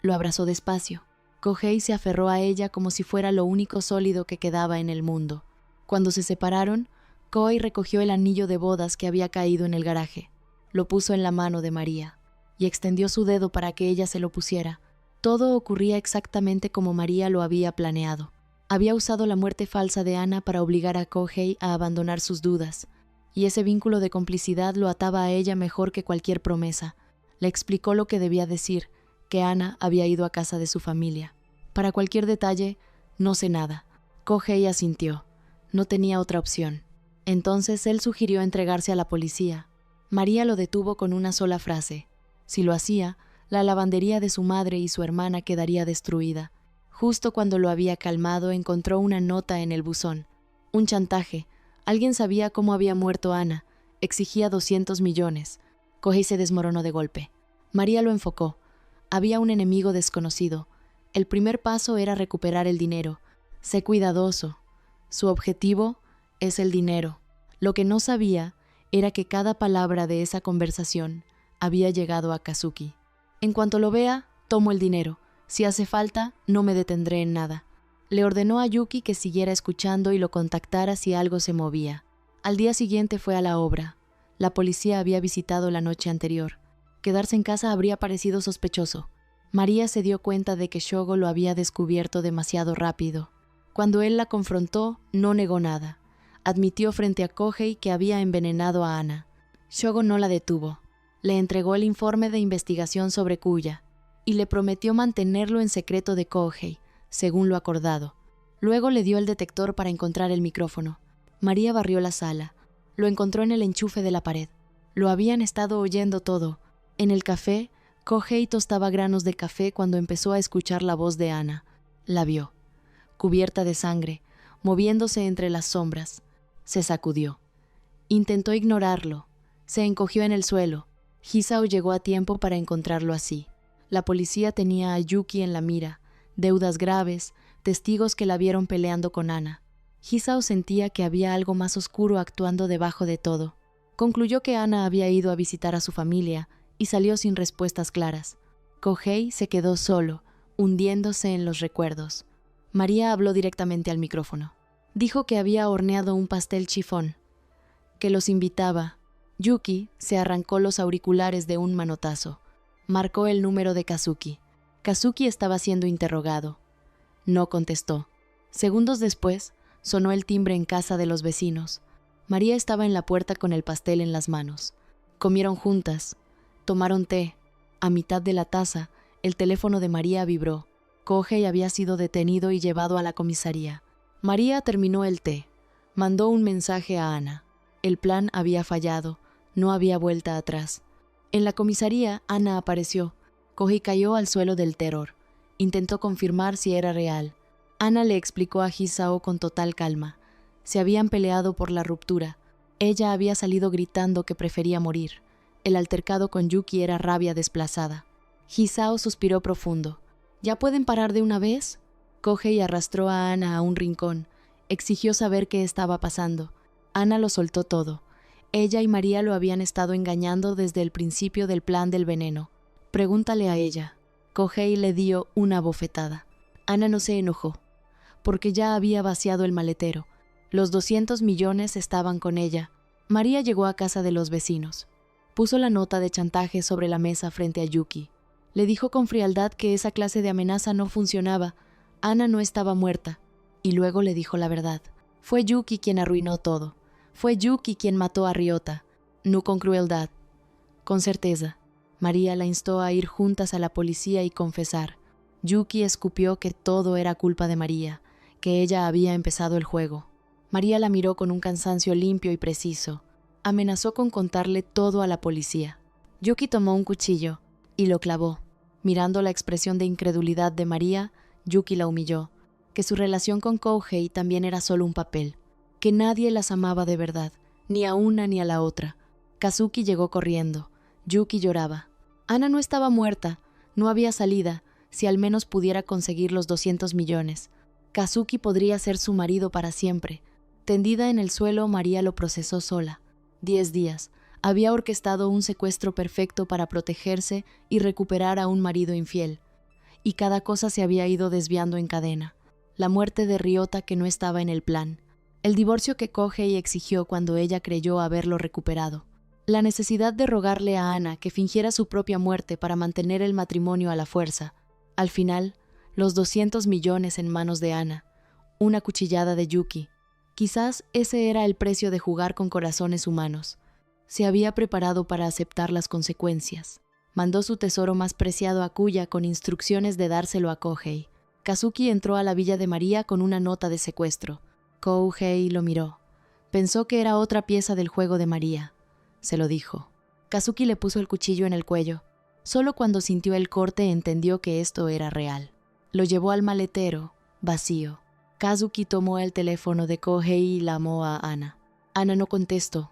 Lo abrazó despacio. Kohei se aferró a ella como si fuera lo único sólido que quedaba en el mundo. Cuando se separaron, Kohei recogió el anillo de bodas que había caído en el garaje. Lo puso en la mano de María y extendió su dedo para que ella se lo pusiera. Todo ocurría exactamente como María lo había planeado. Había usado la muerte falsa de Ana para obligar a Kohei a abandonar sus dudas, y ese vínculo de complicidad lo ataba a ella mejor que cualquier promesa. Le explicó lo que debía decir, que Ana había ido a casa de su familia. Para cualquier detalle, no sé nada. Kohei asintió. No tenía otra opción. Entonces él sugirió entregarse a la policía. María lo detuvo con una sola frase. Si lo hacía, la lavandería de su madre y su hermana quedaría destruida. Justo cuando lo había calmado, encontró una nota en el buzón. Un chantaje. Alguien sabía cómo había muerto Ana. Exigía 200 millones. Kohei se desmoronó de golpe. María lo enfocó. Había un enemigo desconocido. El primer paso era recuperar el dinero. Sé cuidadoso. Su objetivo es el dinero. Lo que no sabía era que cada palabra de esa conversación había llegado a Kazuki. En cuanto lo vea, tomo el dinero. Si hace falta, no me detendré en nada. Le ordenó a Yuki que siguiera escuchando y lo contactara si algo se movía. Al día siguiente fue a la obra. La policía había visitado la noche anterior. Quedarse en casa habría parecido sospechoso. María se dio cuenta de que Shogo lo había descubierto demasiado rápido. Cuando él la confrontó, no negó nada. Admitió frente a Kohei que había envenenado a Ana. Shogo no la detuvo. Le entregó el informe de investigación sobre Kuya y le prometió mantenerlo en secreto de Kohei, según lo acordado. Luego le dio el detector para encontrar el micrófono. María barrió la sala. Lo encontró en el enchufe de la pared. Lo habían estado oyendo todo. En el café, Kohei tostaba granos de café cuando empezó a escuchar la voz de Ana. La vio, cubierta de sangre, moviéndose entre las sombras. Se sacudió. Intentó ignorarlo. Se encogió en el suelo. Hisao llegó a tiempo para encontrarlo así. La policía tenía a Yuki en la mira, deudas graves, testigos que la vieron peleando con Ana. Hisao sentía que había algo más oscuro actuando debajo de todo. Concluyó que Ana había ido a visitar a su familia y salió sin respuestas claras. Kohei se quedó solo, hundiéndose en los recuerdos. María habló directamente al micrófono. Dijo que había horneado un pastel chifón, que los invitaba. Yuki se arrancó los auriculares de un manotazo. Marcó el número de Kazuki. Kazuki estaba siendo interrogado. No contestó. Segundos después, sonó el timbre en casa de los vecinos. María estaba en la puerta con el pastel en las manos. Comieron juntas. Tomaron té. A mitad de la taza, el teléfono de María vibró. Kohei había sido detenido y llevado a la comisaría. María terminó el té. Mandó un mensaje a Ana. El plan había fallado. No había vuelta atrás. En la comisaría, Ana apareció. Kohei cayó al suelo del terror. Intentó confirmar si era real. Ana le explicó a Hisao con total calma. Se habían peleado por la ruptura. Ella había salido gritando que prefería morir. El altercado con Yuki era rabia desplazada. Hisao suspiró profundo. ¿Ya pueden parar de una vez? Kohei arrastró a Ana a un rincón. Exigió saber qué estaba pasando. Ana lo soltó todo. Ella y María lo habían estado engañando desde el principio del plan del veneno. Pregúntale a ella. Kohei le dio una bofetada. Ana no se enojó, porque ya había vaciado el maletero. Los 200 millones estaban con ella. María llegó a casa de los vecinos. Puso la nota de chantaje sobre la mesa frente a Yuki. Le dijo con frialdad que esa clase de amenaza no funcionaba. Ana no estaba muerta. Y luego le dijo la verdad. Fue Yuki quien arruinó todo. Fue Yuki quien mató a Ryota. No con crueldad. Con certeza. María la instó a ir juntas a la policía y confesar. Yuki escupió que todo era culpa de María, que ella había empezado el juego. María la miró con un cansancio limpio y preciso. Amenazó con contarle todo a la policía. Yuki tomó un cuchillo y lo clavó. Mirando la expresión de incredulidad de María, Yuki la humilló. Que su relación con Kohei también era solo un papel. Que nadie las amaba de verdad, ni a una ni a la otra. Kazuki llegó corriendo. Yuki lloraba. Ana no estaba muerta, no había salida, si al menos pudiera conseguir los 200 millones. Kazuki podría ser su marido para siempre. Tendida en el suelo, María lo procesó sola. 10 días. Había orquestado un secuestro perfecto para protegerse y recuperar a un marido infiel. Y cada cosa se había ido desviando en cadena. La muerte de Ryota que no estaba en el plan. El divorcio que Kohei exigió cuando ella creyó haberlo recuperado. La necesidad de rogarle a Ana que fingiera su propia muerte para mantener el matrimonio a la fuerza. Al final, los 200 millones en manos de Ana. Una cuchillada de Yuki. Quizás ese era el precio de jugar con corazones humanos. Se había preparado para aceptar las consecuencias. Mandó su tesoro más preciado a Kuya con instrucciones de dárselo a Kohei. Kazuki entró a la villa de María con una nota de secuestro. Kohei lo miró. Pensó que era otra pieza del juego de María. Se lo dijo. Kazuki le puso el cuchillo en el cuello. Solo cuando sintió el corte entendió que esto era real. Lo llevó al maletero, vacío. Kazuki tomó el teléfono de Kohei y llamó a Ana. Ana no contestó.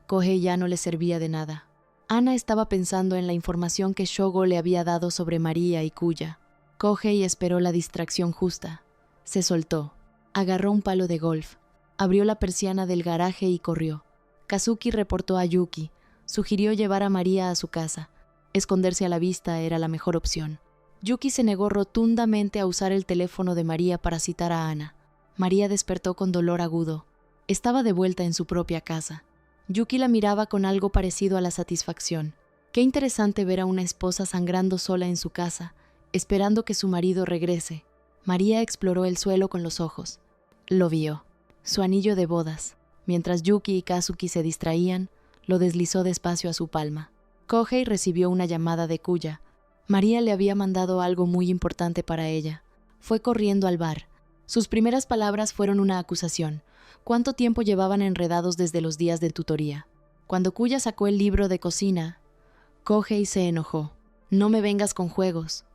Kohei ya no le servía de nada. Ana estaba pensando en la información que Shogo le había dado sobre María y Kuya. Kohei esperó la distracción justa. Se soltó. Agarró un palo de golf. Abrió la persiana del garaje y corrió. Kazuki reportó a Yuki. Sugirió llevar a María a su casa. Esconderse a la vista era la mejor opción. Yuki se negó rotundamente a usar el teléfono de María para citar a Ana. María despertó con dolor agudo. Estaba de vuelta en su propia casa. Yuki la miraba con algo parecido a la satisfacción. Qué interesante ver a una esposa sangrando sola en su casa, esperando que su marido regrese. María exploró el suelo con los ojos. Lo vio. Su anillo de bodas. Mientras Yuki y Kazuki se distraían, lo deslizó despacio a su palma. Kohei recibió una llamada de Kuya. María le había mandado algo muy importante para ella. Fue corriendo al bar. Sus primeras palabras fueron una acusación. ¿Cuánto tiempo llevaban enredados desde los días de tutoría? Cuando Kuya sacó el libro de cocina, Kohei se enojó. No me vengas con juegos.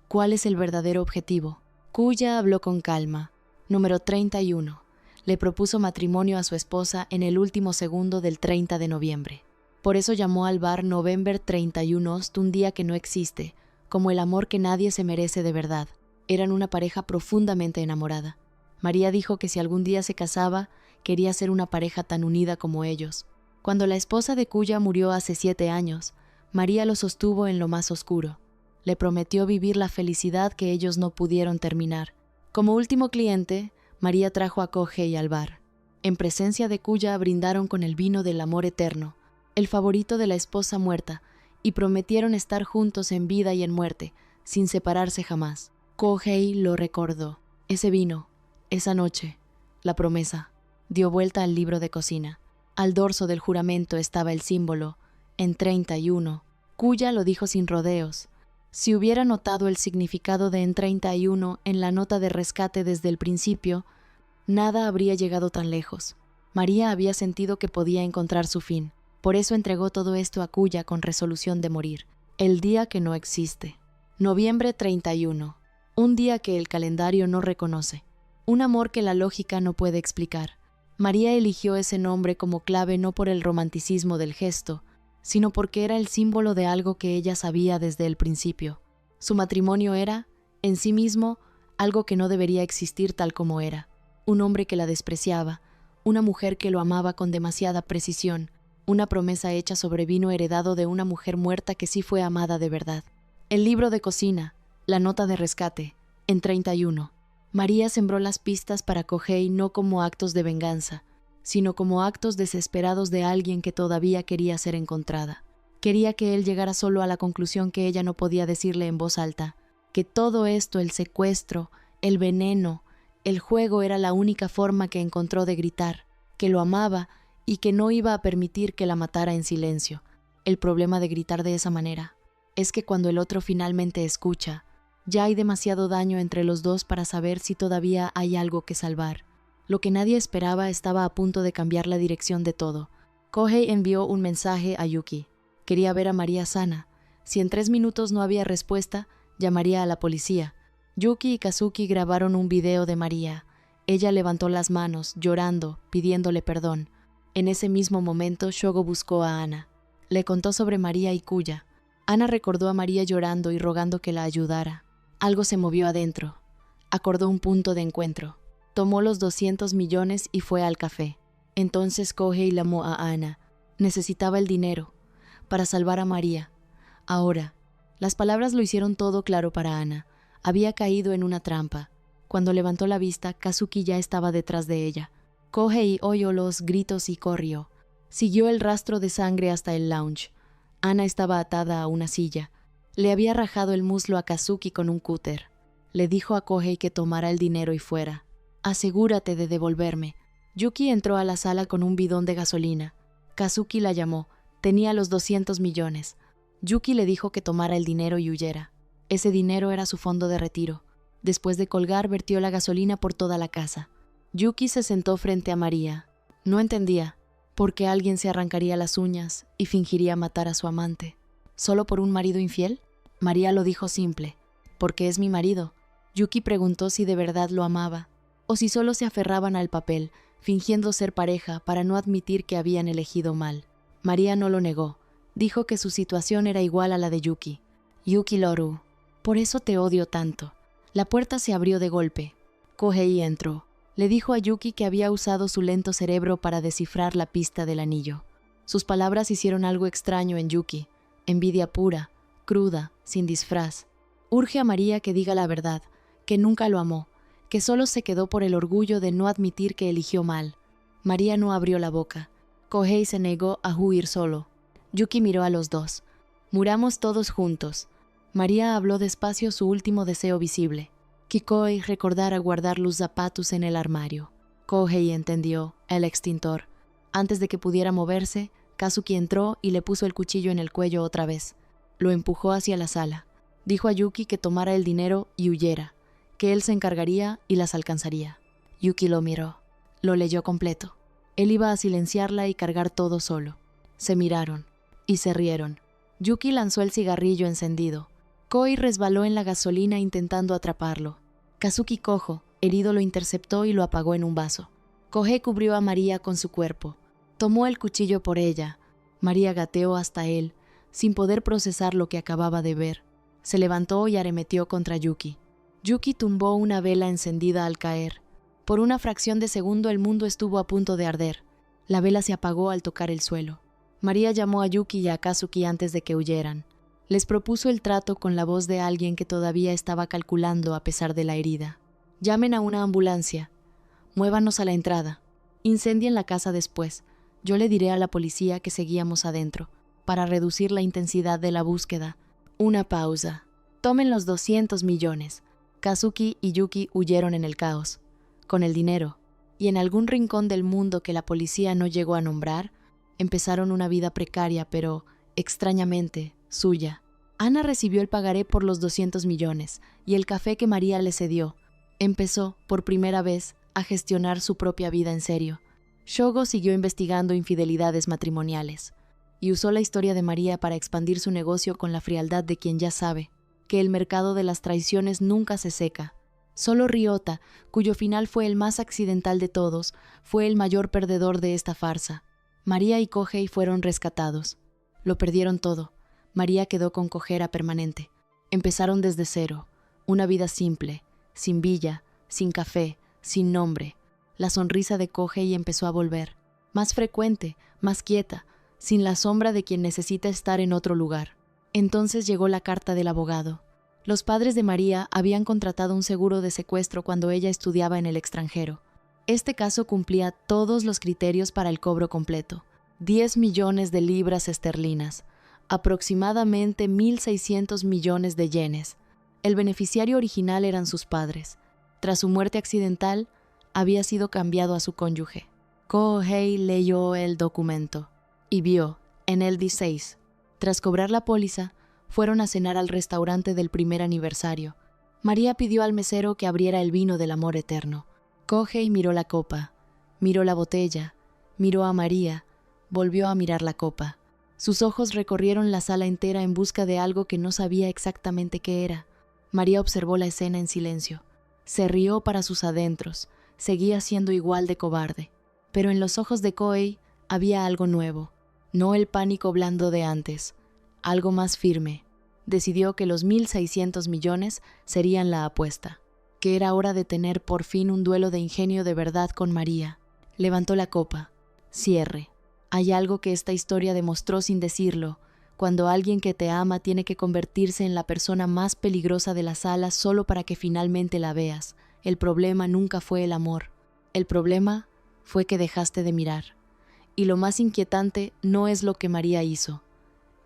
¿Cuál es el verdadero objetivo? Kuya habló con calma. Número 31. Le propuso matrimonio a su esposa en el último segundo del 30 de noviembre. Por eso llamó al bar November 31 un día que no existe, como el amor que nadie se merece de verdad. Eran una pareja profundamente enamorada. María dijo que si algún día se casaba, quería ser una pareja tan unida como ellos. Cuando la esposa de Kuya murió hace 7 años, María lo sostuvo en lo más oscuro. Le prometió vivir la felicidad que ellos no pudieron terminar. Como último cliente, María trajo a Kohei al bar. En presencia de Kuya brindaron con el vino del amor eterno, el favorito de la esposa muerta, y prometieron estar juntos en vida y en muerte, sin separarse jamás. Kohei lo recordó. Ese vino, esa noche, la promesa. Dio vuelta al libro de cocina. Al dorso del juramento estaba el símbolo, en 31. Kuya lo dijo sin rodeos. Si hubiera notado el significado de en 31 en la nota de rescate desde el principio, nada habría llegado tan lejos. María había sentido que podía encontrar su fin. Por eso entregó todo esto a Kuya con resolución de morir. El día que no existe. Noviembre 31. Un día que el calendario no reconoce. Un amor que la lógica no puede explicar. María eligió ese nombre como clave no por el romanticismo del gesto, sino porque era el símbolo de algo que ella sabía desde el principio. Su matrimonio era, en sí mismo, algo que no debería existir tal como era. Un hombre que la despreciaba, una mujer que lo amaba con demasiada precisión, una promesa hecha sobre vino heredado de una mujer muerta que sí fue amada de verdad. El libro de cocina, la nota de rescate, en 31. María sembró las pistas para Kohei no como actos de venganza, sino como actos desesperados de alguien que todavía quería ser encontrada. Quería que él llegara solo a la conclusión que ella no podía decirle en voz alta, que todo esto, el secuestro, el veneno, el juego era la única forma que encontró de gritar, que lo amaba y que no iba a permitir que la matara en silencio. El problema de gritar de esa manera es que cuando el otro finalmente escucha, ya hay demasiado daño entre los dos para saber si todavía hay algo que salvar. Lo que nadie esperaba estaba a punto de cambiar la dirección de todo. Kohei envió un mensaje a Yuki. Quería ver a María sana. Si en 3 minutos no había respuesta, llamaría a la policía. Yuki y Kazuki grabaron un video de María. Ella levantó las manos, llorando, pidiéndole perdón. En ese mismo momento, Shogo buscó a Ana. Le contó sobre María y Kuya. Ana recordó a María llorando y rogando que la ayudara. Algo se movió adentro. Acordó un punto de encuentro. Tomó los 200 millones y fue al café. Entonces Kohei llamó a Ana. Necesitaba el dinero para salvar a María. Ahora, las palabras lo hicieron todo claro para Ana. Había caído en una trampa. Cuando levantó la vista, Kazuki ya estaba detrás de ella. Kohei oyó los gritos y corrió. Siguió el rastro de sangre hasta el lounge. Ana estaba atada a una silla. Le había rajado el muslo a Kazuki con un cúter. Le dijo a Kohei que tomara el dinero y fuera. «Asegúrate de devolverme». Yuki entró a la sala con un bidón de gasolina. Kazuki la llamó. Tenía los 200 millones. Yuki le dijo que tomara el dinero y huyera. Ese dinero era su fondo de retiro. Después de colgar, vertió la gasolina por toda la casa. Yuki se sentó frente a María. No entendía por qué alguien se arrancaría las uñas y fingiría matar a su amante. ¿Solo por un marido infiel? María lo dijo simple. «Porque es mi marido». Yuki preguntó si de verdad lo amaba, o si solo se aferraban al papel, fingiendo ser pareja para no admitir que habían elegido mal. María no lo negó. Dijo que su situación era igual a la de Yuki. «Yuki Loru, por eso te odio tanto». La puerta se abrió de golpe. Kohei entró. Le dijo a Yuki que había usado su lento cerebro para descifrar la pista del anillo. Sus palabras hicieron algo extraño en Yuki. Envidia pura, cruda, sin disfraz. Urge a María que diga la verdad, que nunca lo amó, que solo se quedó por el orgullo de no admitir que eligió mal. María no abrió la boca. Kohei se negó a huir solo. Yuki miró a los dos. «Muramos todos juntos». María habló despacio su último deseo visible. Kikoi recordara guardar los zapatos en el armario. Kohei entendió, el extintor. Antes de que pudiera moverse, Kazuki entró y le puso el cuchillo en el cuello otra vez. Lo empujó hacia la sala. Dijo a Yuki que tomara el dinero y huyera, que él se encargaría y las alcanzaría. Yuki lo miró. Lo leyó completo. Él iba a silenciarla y cargar todo solo. Se miraron y se rieron. Yuki lanzó el cigarrillo encendido. Kohei resbaló en la gasolina intentando atraparlo. Kazuki cojo, herido, lo interceptó y lo apagó en un vaso. Kohei cubrió a María con su cuerpo. Tomó el cuchillo por ella. María gateó hasta él, sin poder procesar lo que acababa de ver. Se levantó y arremetió contra Yuki. Yuki tumbó una vela encendida al caer. Por una fracción de segundo el mundo estuvo a punto de arder. La vela se apagó al tocar el suelo. María llamó a Yuki y a Kazuki antes de que huyeran. Les propuso el trato con la voz de alguien que todavía estaba calculando a pesar de la herida. «Llamen a una ambulancia. Muévanos a la entrada. Incendien la casa después. Yo le diré a la policía que seguíamos adentro, para reducir la intensidad de la búsqueda». Una pausa. «Tomen los 200 millones». Kazuki y Yuki huyeron en el caos. Con el dinero, y en algún rincón del mundo que la policía no llegó a nombrar, empezaron una vida precaria, pero, extrañamente, suya. Ana recibió el pagaré por los 200 millones y el café que María le cedió. Empezó, por primera vez, a gestionar su propia vida en serio. Shogo siguió investigando infidelidades matrimoniales y usó la historia de María para expandir su negocio con la frialdad de quien ya sabe que el mercado de las traiciones nunca se seca. Solo Ryota, cuyo final fue el más accidental de todos, fue el mayor perdedor de esta farsa. María y Kohei fueron rescatados. Lo perdieron todo. María quedó con cojera permanente. Empezaron desde cero, una vida simple, sin villa, sin café, sin nombre. La sonrisa de Kohei empezó a volver, más frecuente, más quieta, sin la sombra de quien necesita estar en otro lugar. Entonces llegó la carta del abogado. Los padres de María habían contratado un seguro de secuestro cuando ella estudiaba en el extranjero. Este caso cumplía todos los criterios para el cobro completo. 10 millones de libras esterlinas, aproximadamente 1.600 millones de yenes. El beneficiario original eran sus padres. Tras su muerte accidental, había sido cambiado a su cónyuge. Kohei leyó el documento y vio, en él 16. Tras cobrar la póliza, fueron a cenar al restaurante del primer aniversario. María pidió al mesero que abriera el vino del amor eterno. Kohei miró la copa, miró la botella, miró a María, volvió a mirar la copa. Sus ojos recorrieron la sala entera en busca de algo que no sabía exactamente qué era. María observó la escena en silencio. Se rió para sus adentros. Seguía siendo igual de cobarde. Pero en los ojos de Kohei había algo nuevo. No el pánico blando de antes. Algo más firme. Decidió que los 1.600 millones serían la apuesta. que era hora de tener por fin un duelo de ingenio de verdad con María. Levantó la copa. Cierre. Hay algo que esta historia demostró sin decirlo, cuando alguien que te ama tiene que convertirse en la persona más peligrosa de la sala solo para que finalmente la veas. El problema nunca fue el amor. El problema fue que dejaste de mirar. Y lo más inquietante no es lo que María hizo,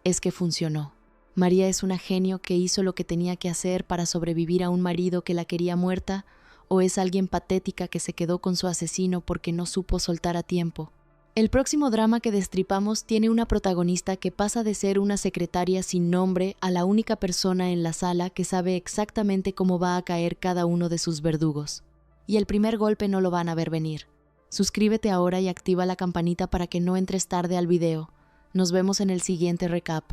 es que funcionó. María es una genio que hizo lo que tenía que hacer para sobrevivir a un marido que la quería muerta, o es alguien patética que se quedó con su asesino porque no supo soltar a tiempo. El próximo drama que destripamos tiene una protagonista que pasa de ser una secretaria sin nombre a la única persona en la sala que sabe exactamente cómo va a caer cada uno de sus verdugos. Y el primer golpe no lo van a ver venir. Suscríbete ahora y activa la campanita para que no entres tarde al video. Nos vemos en el siguiente recap.